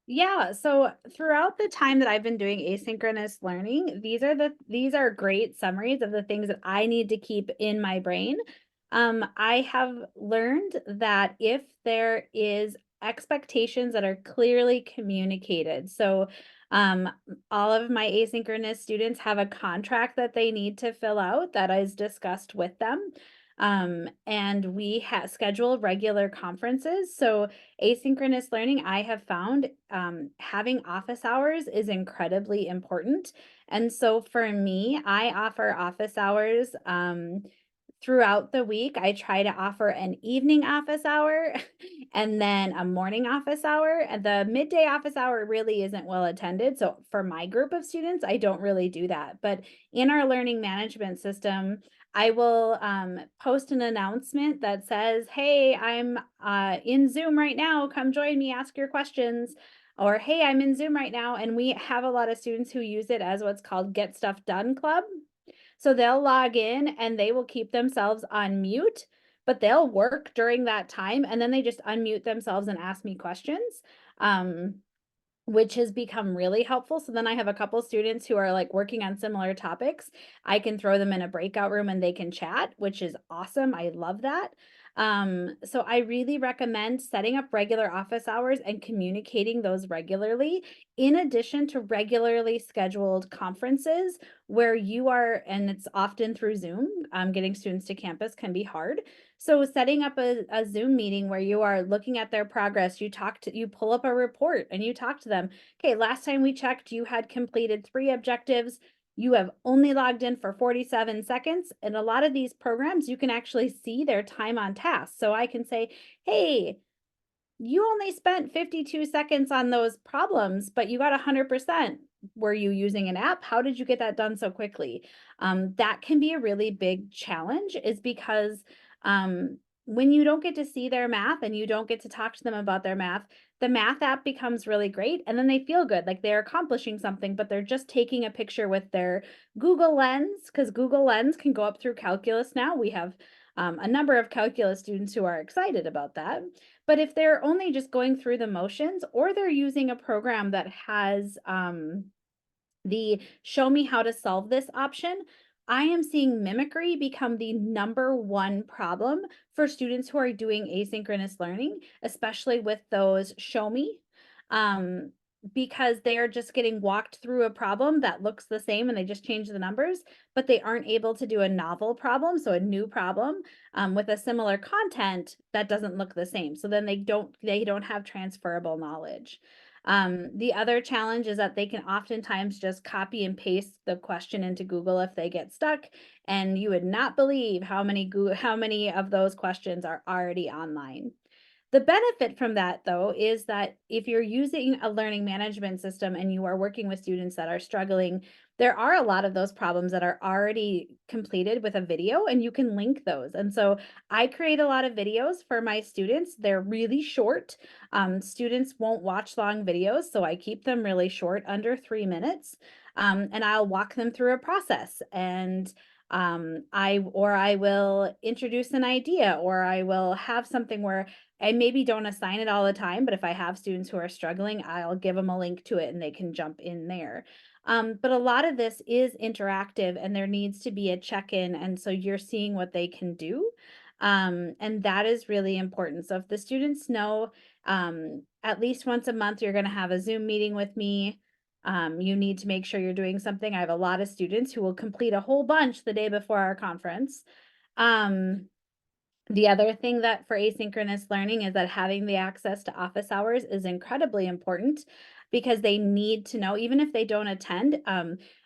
Yeah, so throughout the time that I've been doing asynchronous learning, these are great summaries of the things that I need to keep in my brain. I have learned that if there is expectations that are clearly communicated, so um, all of my asynchronous students have a contract that they need to fill out that is discussed with them. And we schedule regular conferences. So asynchronous learning, I have found having office hours is incredibly important. And so for me, I offer office hours throughout the week. I try to offer an evening office hour and then a morning office hour. And the midday office hour really isn't well attended. So for my group of students, I don't really do that. But in our learning management system, I will post an announcement that says, hey, I'm in Zoom right now. Come join me, ask your questions. Or, hey, I'm in Zoom right now. And we have a lot of students who use it as what's called Get Stuff Done Club. So they'll log in and they will keep themselves on mute, but they'll work during that time. And then they just unmute themselves and ask me questions. Which has become really helpful. So then I have a couple students who are like working on similar topics. I can throw them in a breakout room and they can chat, which is awesome. I love that. So I really recommend setting up regular office hours and communicating those regularly, in addition to regularly scheduled conferences where you are, and it's often through Zoom. Getting students to campus can be hard. So setting up a Zoom meeting where you are looking at their progress, you pull up a report and you talk to them. Okay, last time we checked, you had completed 3 objectives. You have only logged in for 47 seconds. And a lot of these programs, you can actually see their time on task. So I can say, hey, you only spent 52 seconds on those problems, but you got 100%. Were you using an app? How did you get that done so quickly? That can be a really big challenge, is because when you don't get to see their math and you don't get to talk to them about their math, the math app becomes really great. And then they feel good, like they're accomplishing something, but they're just taking a picture with their Google Lens, because Google Lens can go up through calculus now. We have a number of calculus students who are excited about that. But if they're only just going through the motions, or they're using a program that has the show me how to solve this option, I am seeing mimicry become the #1 problem for students who are doing asynchronous learning, especially with those show me. Because they are just getting walked through a problem that looks the same and they just change the numbers, but they aren't able to do a novel problem, so a new problem with a similar content that doesn't look the same. So then they don't have transferable knowledge. The other challenge is that they can oftentimes just copy and paste the question into Google if they get stuck, and you would not believe how many of those questions are already online. The benefit from that, though, is that if you're using a learning management system and you are working with students that are struggling, there are a lot of those problems that are already completed with a video, and you can link those. And so I create a lot of videos for my students. They're really short. Students won't watch long videos, so I keep them really short, under 3 minutes. And I'll walk them through a process, and I will introduce an idea, or I will have something where I maybe don't assign it all the time, but if I have students who are struggling, I'll give them a link to it and they can jump in there. But a lot of this is interactive and there needs to be a check-in. And so you're seeing what they can do. And that is really important. So if the students know at least once a month, you're going to have a Zoom meeting with me. You need to make sure you're doing something. I have a lot of students who will complete a whole bunch the day before our conference. The other thing that for asynchronous learning is that having the access to office hours is incredibly important because they need to know, even if they don't attend.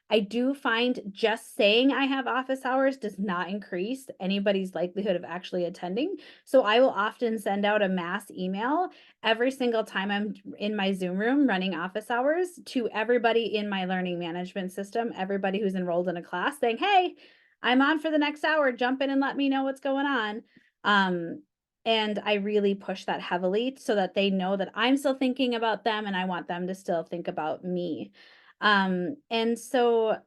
I do find just saying I have office hours does not increase anybody's likelihood of actually attending. So I will often send out a mass email every single time I'm in my Zoom room running office hours to everybody in my learning management system, everybody who's enrolled in a class saying, hey, I'm on for the next hour. Jump in and let me know what's going on. Um, and I really push that heavily so that they know that I'm still thinking about them and I want them to still think about me. And so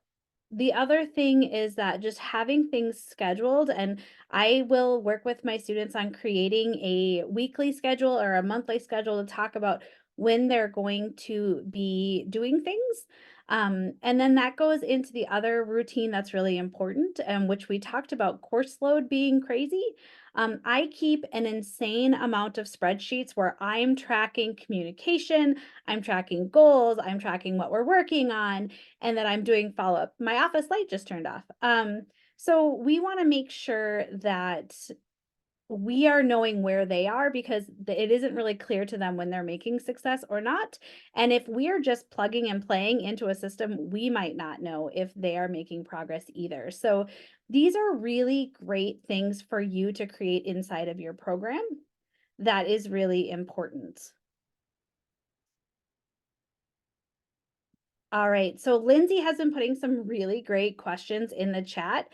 the other thing is that just having things scheduled, and I will work with my students on creating a weekly schedule or a monthly schedule to talk about when they're going to be doing things. And then that goes into the other routine that's really important, which we talked about course load being crazy. I keep an insane amount of spreadsheets where I'm tracking communication, I'm tracking goals, I'm tracking what we're working on, and that I'm doing follow-up. My office light just turned off. So we want to make sure that we are knowing where they are because it isn't really clear to them when they're making success or not. And if we are just plugging and playing into a system, we might not know if they are making progress either. So these are really great things for you to create inside of your program. That is really important. All right, so Lindsay has been putting some really great questions in the chat.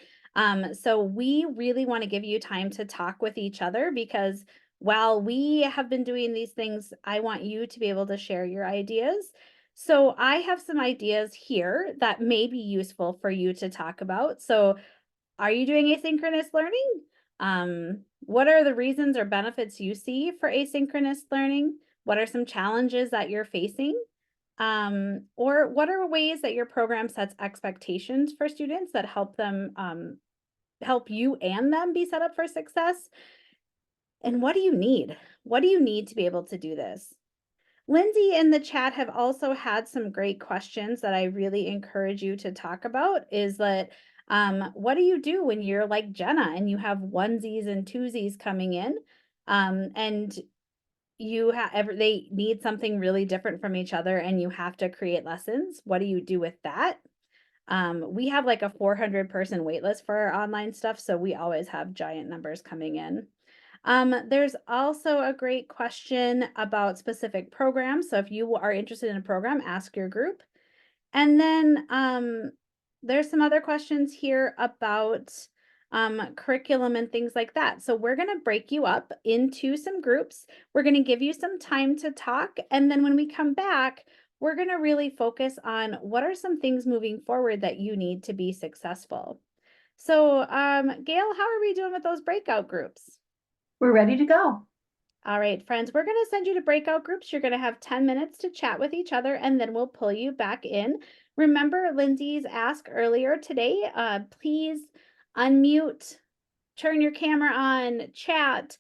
So we really want to give you time to talk with each other because while we have been doing these things, I want you to be able to share your ideas. So I have some ideas here that may be useful for you to talk about. So are you doing asynchronous learning? What are the reasons or benefits you see for asynchronous learning? What are some challenges that you're facing? Or what are ways that your program sets expectations for students that help them help you and them be set up for success? And what do you need? What do you need to be able to do this? Lindsay in the chat have also had some great questions that I really encourage you to talk about is that what do you do when you're like Jenna and you have onesies and twosies coming in and you have they need something really different from each other and you have to create lessons? What do you do with that? We have like a 400 person wait list for our online stuff, so we always have giant numbers coming in. There's also a great question about specific programs. So if you are interested in a program, ask your group. And then there's some other questions here about curriculum and things like that. So we're going to break you up into some groups. We're going to give you some time to talk. And then when we come back, we're going to really focus on what are some things moving forward that you need to be successful. So Gail, how are we doing with those breakout groups? We're ready to go. All right, friends, we're going to send you to breakout groups. You're going to have 10 minutes to chat with each other, and then we'll pull you back in. Remember Lindsay's ask earlier today. Please unmute, turn your camera on, chat.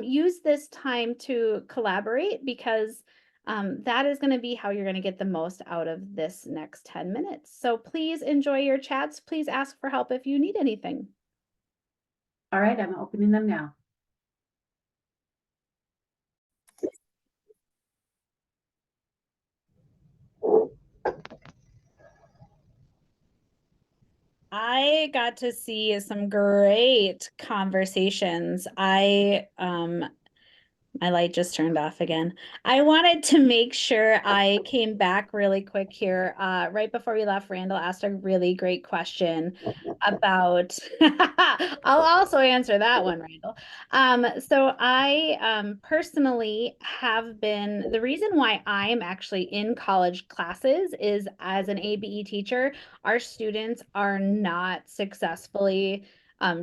Use this time to collaborate because that is going to be how you're going to get the most out of this next 10 minutes. So please enjoy your chats. Please ask for help if you need anything. All right, I'm opening them now. I got to see some great conversations. My light just turned off again. I wanted to make sure I came back really quick here. Right before we left, Randall asked a really great question about, I'll also answer that one, Randall. So I personally have been, the reason why I'm actually in college classes is as an ABE teacher, our students are not successfully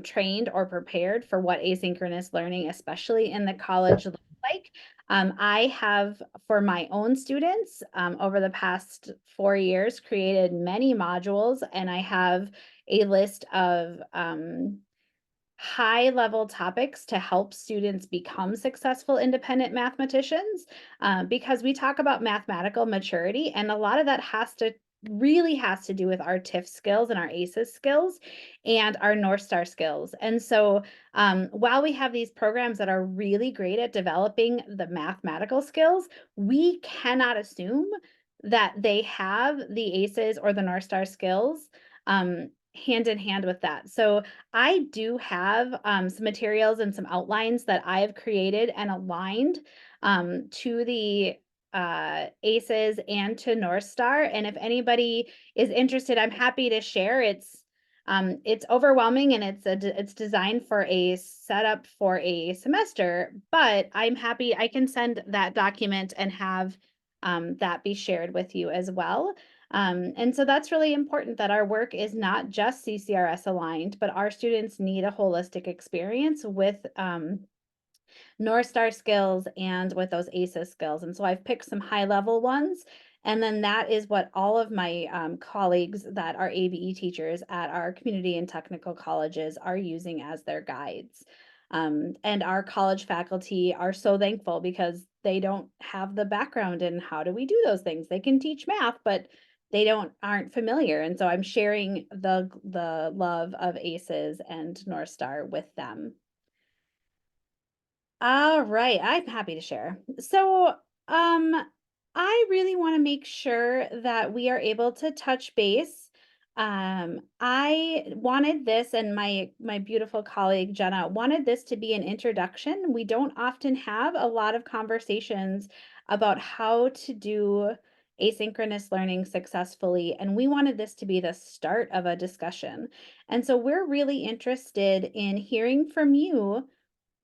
trained or prepared for what asynchronous learning, especially in the college, looks like. I have, for my own students, over the past 4 years, created many modules, and I have a list of high-level topics to help students become successful independent mathematicians, because we talk about mathematical maturity, and a lot of that has to really has to do with our TIF skills and our ACEs skills and our North Star skills. And so while we have these programs that are really great at developing the mathematical skills, we cannot assume that they have the ACEs or the North Star skills hand in hand with that. So I do have some materials and some outlines that I've created and aligned to the ACEs and to North Star. And if anybody is interested, I'm happy to share. It's overwhelming and it's designed for a setup for a semester, but I'm happy I can send that document and have that be shared with you as well. And so that's really important that our work is not just CCRS aligned, but our students need a holistic experience with North Star skills and with those ACEs skills. And so I've picked some high level ones. And then that is what all of my colleagues that are ABE teachers at our community and technical colleges are using as their guides. And our college faculty are so thankful because they don't have the background in how do we do those things. They can teach math, but they aren't familiar. And so I'm sharing the love of ACEs and North Star with them. All right, I'm happy to share. So, I really want to make sure that we are able to touch base. I wanted this, and my beautiful colleague Jenna wanted this to be an introduction. We don't often have a lot of conversations about how to do asynchronous learning successfully, and we wanted this to be the start of a discussion. And so we're really interested in hearing from you.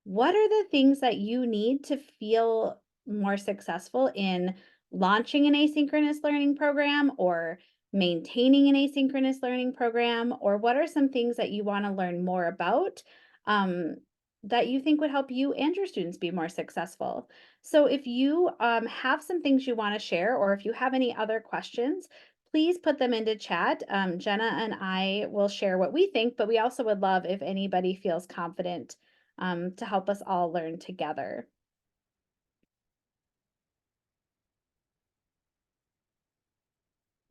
What are the things that you need to feel more successful in launching an asynchronous learning program or maintaining an asynchronous learning program? Or what are some things that you want to learn more about that you think would help you and your students be more successful? So if you have some things you want to share, or if you have any other questions, please put them into chat. Jenna and I will share what we think, but we also would love if anybody feels confident to help us all learn together.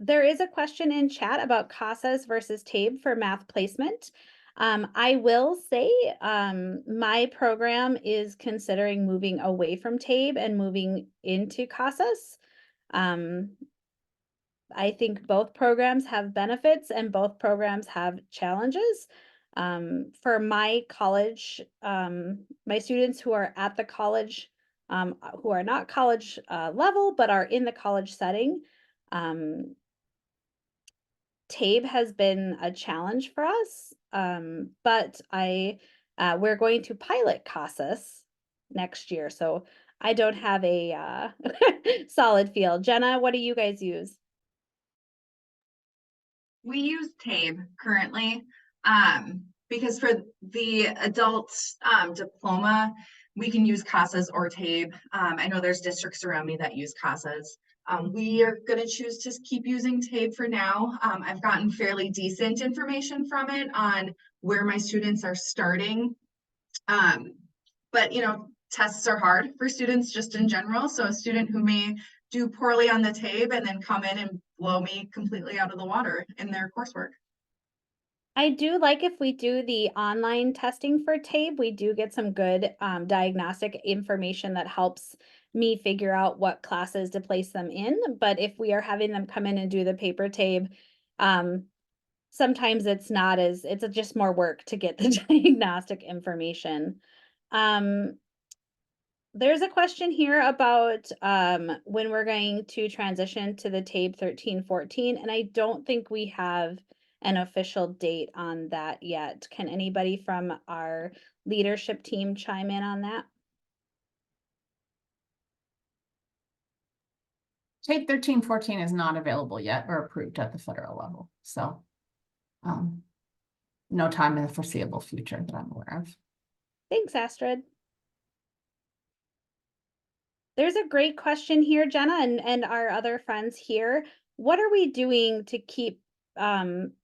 There is a question in chat about CASAs versus TABE for math placement. I will say my program is considering moving away from TABE and moving into CASAs. I think both programs have benefits and both programs have challenges. For my college, my students who are at the college, who are not college level, but are in the college setting, TABE has been a challenge for us, but we're going to pilot CASAS next year, so I don't have a solid feel. Jenna, what do you guys use? We use TABE currently because for the adult diploma, we can use CASAs or TABE. I know there's districts around me that use CASAs. We are going to choose to keep using TABE for now. I've gotten fairly decent information from it on where my students are starting. But, tests are hard for students just in general. So a student who may do poorly on the TABE and then come in and blow me completely out of the water in their coursework. I do like if we do the online testing for TABE, we do get some good diagnostic information that helps me figure out what classes to place them in. But if we are having them come in and do the paper TABE, sometimes it's just more work to get the diagnostic information. There's a question here about when we're going to transition to the TABE 1314, and I don't think we have an official date on that yet. Can anybody from our leadership team chime in on that? TABE 1314 is not available yet or approved at the federal level. So no time in the foreseeable future that I'm aware of. Thanks, Astrid. There's a great question here, Jenna, and our other friends here. What are we doing to keep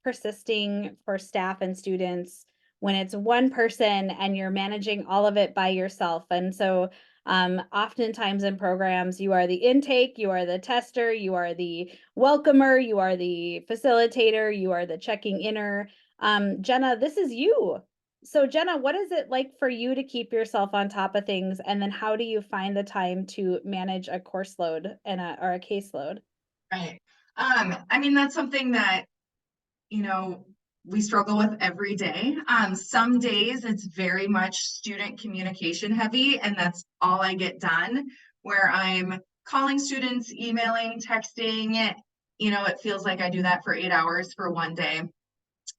persisting for staff and students when it's one person and you're managing all of it by yourself? And so Oftentimes in programs, you are the intake, you are the tester, you are the welcomer, you are the facilitator, you are the checking inner. Jenna, this is you. So Jenna, what is it like for you to keep yourself on top of things? And then how do you find the time to manage a course load and or a caseload? Right. I mean, that's something that, you know, we struggle with every day. Some days it's very much student communication heavy, and that's all I get done, where I'm calling students, emailing, texting. You know, it feels like I do that for 8 hours for one day.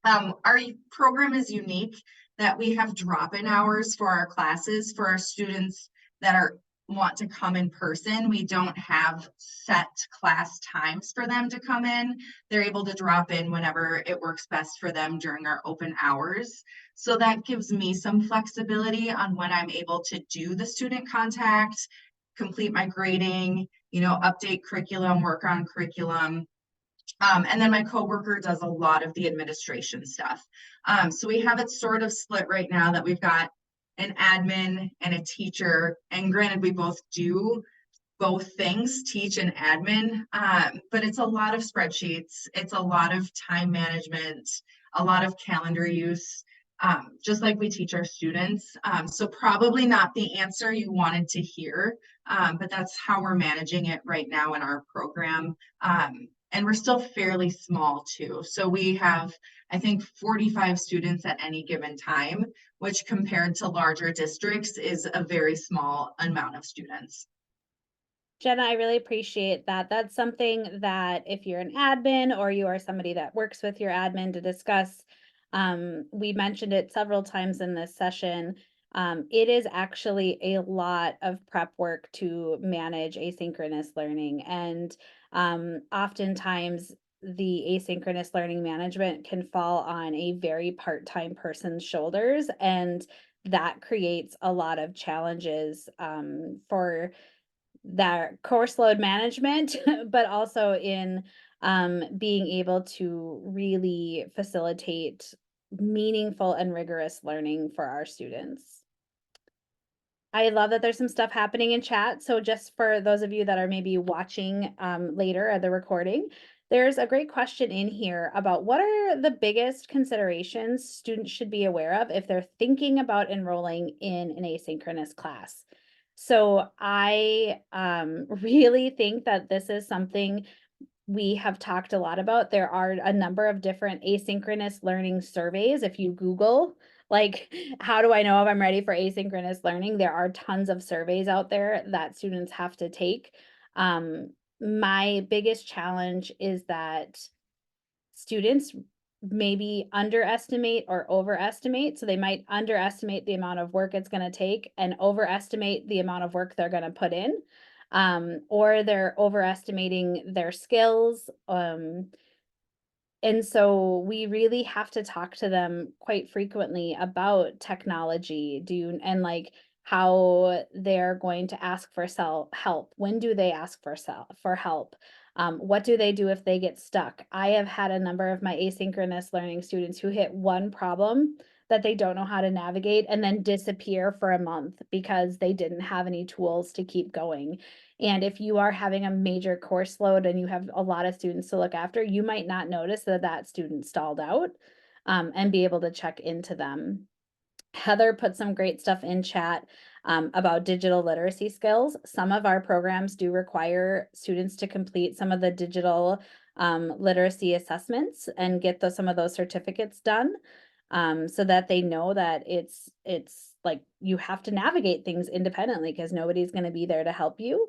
Our program is unique that we have drop-in hours for our classes for our students that want to come in person. We don't have set class times for them to come in. They're able to drop in whenever it works best for them during our open hours. So that gives me some flexibility on when I'm able to do the student contact, complete my grading, you know, update curriculum, work on curriculum. And then my coworker does a lot of the administration stuff. So we have it sort of split right now that we've got an admin and a teacher. And granted, we both do both things, teach and admin, but it's a lot of spreadsheets. It's a lot of time management, a lot of calendar use, just like we teach our students. So probably not the answer you wanted to hear, but that's how we're managing it right now in our program. And we're still fairly small too. So we have, I think, 45 students at any given time, which compared to larger districts is a very small amount of students. Jenna, I really appreciate that. That's something that if you're an admin or you are somebody that works with your admin to discuss, we mentioned it several times in this session. It is actually a lot of prep work to manage asynchronous learning. And oftentimes the asynchronous learning management can fall on a very part-time person's shoulders. And that creates a lot of challenges for that course load management, but also in being able to really facilitate meaningful and rigorous learning for our students. I love that there's some stuff happening in chat. So just for those of you that are maybe watching later at the recording, there's a great question in here about what are the biggest considerations students should be aware of if they're thinking about enrolling in an asynchronous class. So I really think that this is something we have talked a lot about. There are a number of different asynchronous learning surveys. If you Google, like, how do I know if I'm ready for asynchronous learning? There are tons of surveys out there that students have to take. My biggest challenge is that students maybe underestimate or overestimate. So they might underestimate the amount of work it's going to take and overestimate the amount of work they're going to put in. Or they're overestimating their skills. And so we really have to talk to them quite frequently about technology, and like how they're going to ask for help. When do they ask for help? What do they do if they get stuck? I have had a number of my asynchronous learning students who hit one problem that they don't know how to navigate and then disappear for a month because they didn't have any tools to keep going. And if you are having a major course load and you have a lot of students to look after, you might not notice that student stalled out and be able to check into them. Heather put some great stuff in chat about digital literacy skills. Some of our programs do require students to complete some of the digital literacy assessments and get some of those certificates done so that they know that it's like you have to navigate things independently because nobody's going to be there to help you.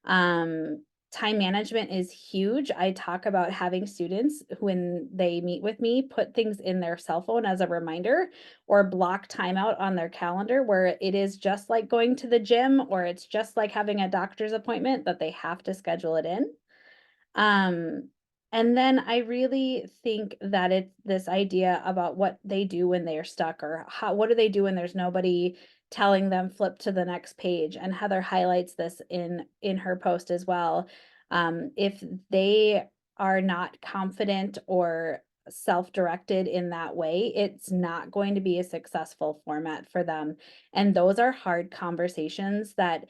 Time management is huge. I talk about having students, when they meet with me, put things in their cell phone as a reminder or block time out on their calendar where it is just like going to the gym or it's just like having a doctor's appointment that they have to schedule it in. And then I really think that it's this idea about what they do when they're stuck or what do they do when there's nobody telling them flip to the next page. And Heather highlights this in her post as well. If they are not confident or self-directed in that way, it's not going to be a successful format for them. And those are hard conversations that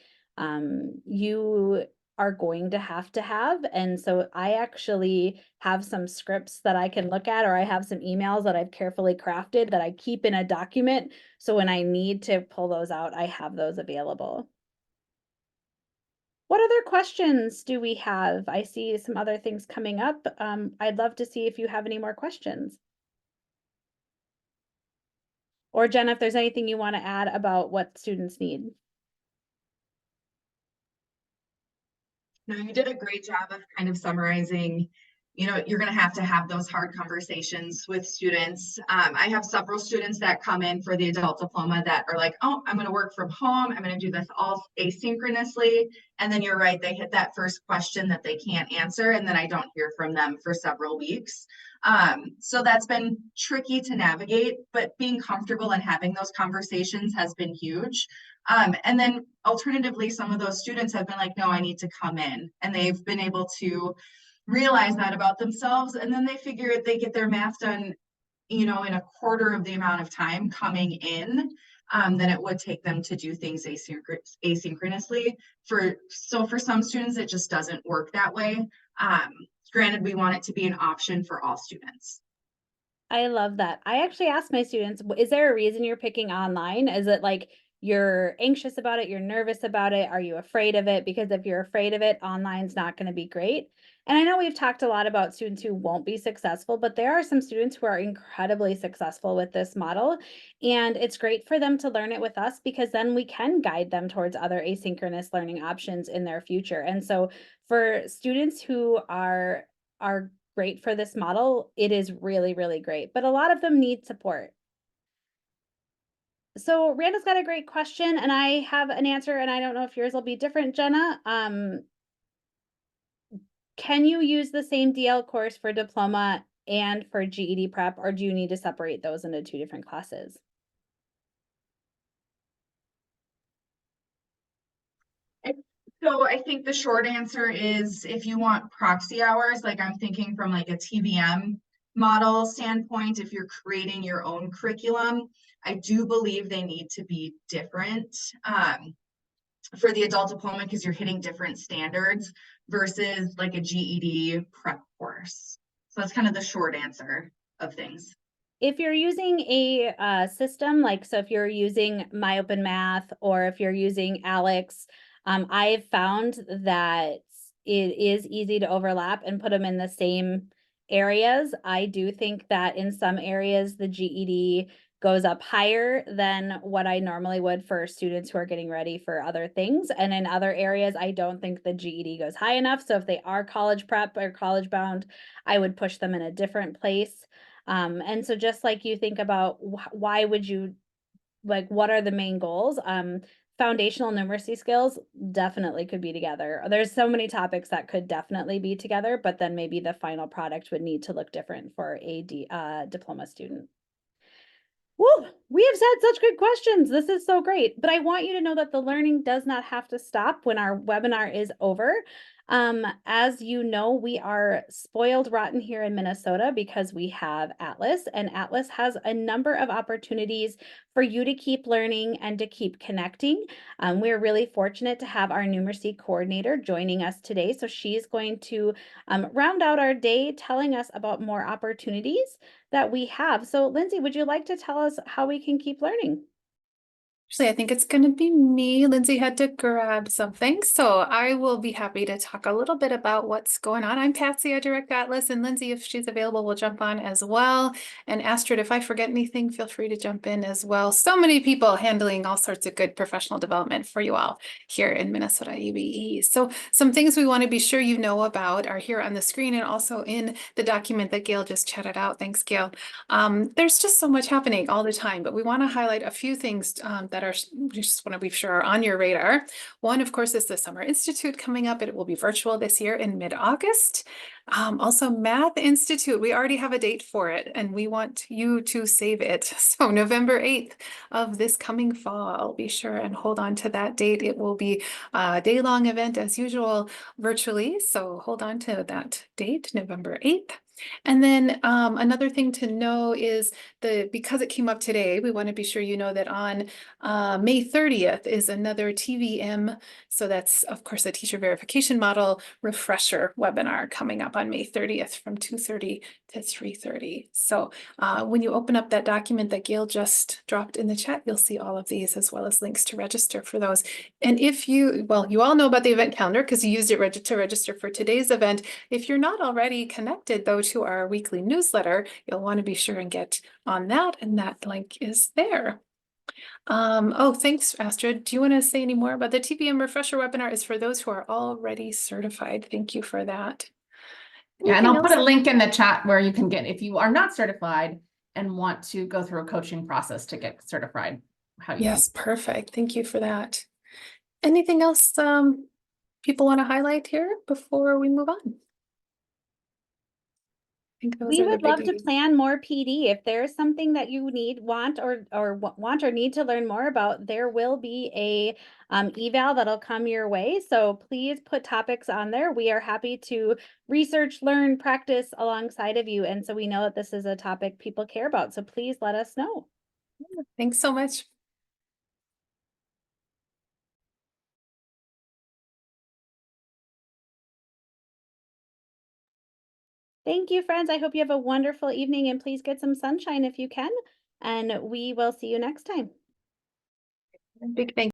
you are going to have. And so I actually have some scripts that I can look at, or I have some emails that I've carefully crafted that I keep in a document. So when I need to pull those out, I have those available. What other questions do we have? I see some other things coming up. I'd love to see if you have any more questions. Or Jenna, if there's anything you want to add about what students need. No, you did a great job of kind of summarizing, you know, you're going to have those hard conversations with students. I have several students that come in for the adult diploma that are like, oh, I'm going to work from home. I'm going to do this all asynchronously. And then you're right, they hit that first question that they can't answer. And then I don't hear from them for several weeks. So that's been tricky to navigate, but being comfortable and having those conversations has been huge. And then alternatively, some of those students have been like, no, I need to come in. And they've been able to realize that about themselves. And then they figure they get their math done, you know, in a quarter of the amount of time coming in than it would take them to do things asynchronously. So for some students, it just doesn't work that way. Granted, we want it to be an option for all students. I love that. I actually asked my students, is there a reason you're picking online? Is it like you're anxious about it? You're nervous about it? Are you afraid of it? Because if you're afraid of it, online's not going to be great. And I know we've talked a lot about students who won't be successful, but there are some students who are incredibly successful with this model. And it's great for them to learn it with us, because then we can guide them towards other asynchronous learning options in their future. And so for students who are great for this model, it is really, really great, but a lot of them need support. So Randall's got a great question, and I have an answer, and I don't know if yours will be different, Jenna. Can you use the same DL course for diploma and for GED prep, or do you need to separate those into two different classes? So I think the short answer is, if you want proxy hours, like I'm thinking from like a TBM model standpoint, if you're creating your own curriculum, I do believe they need to be different for the adult diploma, because you're hitting different standards versus like a GED prep course. So that's kind of the short answer of things. If you're using a system, like, so if you're using MyOpenMath or if you're using Alex, I've found that it is easy to overlap and put them in the same areas. I do think that in some areas, the GED goes up higher than what I normally would for students who are getting ready for other things. And in other areas, I don't think the GED goes high enough. So if they are college prep or college bound, I would push them in a different place. And so just like you think about why would you, like, what are the main goals? Foundational numeracy skills definitely could be together. There's so many topics that could definitely be together, but then maybe the final product would need to look different for a diploma student. Woo, we have said such good questions. This is so great, but I want you to know that the learning does not have to stop when our webinar is over. As you know, we are spoiled rotten here in Minnesota because we have Atlas, and Atlas has a number of opportunities for you to keep learning and to keep connecting. We're really fortunate to have our numeracy coordinator joining us today. So she's going to round out our day telling us about more opportunities that we have. So Lindsay, would you like to tell us how we can keep learning? Actually, I think it's going to be me. Lindsay had to grab something, so I will be happy to talk a little bit about what's going on. I'm Patsy, I direct Atlas, and Lindsay, if she's available, will jump on as well. And Astrid, if I forget anything, feel free to jump in as well. So many people handling all sorts of good professional development for you all here in Minnesota UBE. So some things we want to be sure you know about are here on the screen and also in the document that Gail just chatted out. Thanks, Gail. There's just so much happening all the time, but we want to highlight a few things that are, just want to be sure, are on your radar. One, of course, is the Summer Institute coming up. It will be virtual this year in mid-August. Also, Math Institute, we already have a date for it, and we want you to save it. So November 8th of this coming fall, be sure and hold on to that date. It will be a day-long event as usual virtually, so hold on to that date, November 8th. And then another thing to know is because it came up today, we want to be sure you know that on May 30th is another TVM. So that's, of course, a teacher verification model refresher webinar coming up on May 30th from 2:30 to 3:30. So when you open up that document that Gail just dropped in the chat, you'll see all of these as well as links to register for those. And if you all know about the event calendar because you used it to register for today's event. If you're not already connected though to our weekly newsletter, you'll want to be sure and get on that, and that link is there. Oh, thanks, Astrid. Do you want to say any more about the TVM refresher webinar? Is for those who are already certified. Thank you for that. Yeah, and Anything I'll put else? a link in the chat where you can get, if you are not certified and want to go through a coaching process to get certified. How you Yes, perfect. Thank you for that. Anything else people want to highlight here before we move on? I think those We are the would love to biggies. plan more PD. If there's something that you want or need to learn more about, there will be a eval that'll come your way. So please put topics on there. We are happy to research, learn, practice alongside of you. And so we know that this is a topic people care about. So please let us know. Thanks so much. Thank you, friends. I hope you have a wonderful evening and please get some sunshine if you can. And we will see you next time. Big thank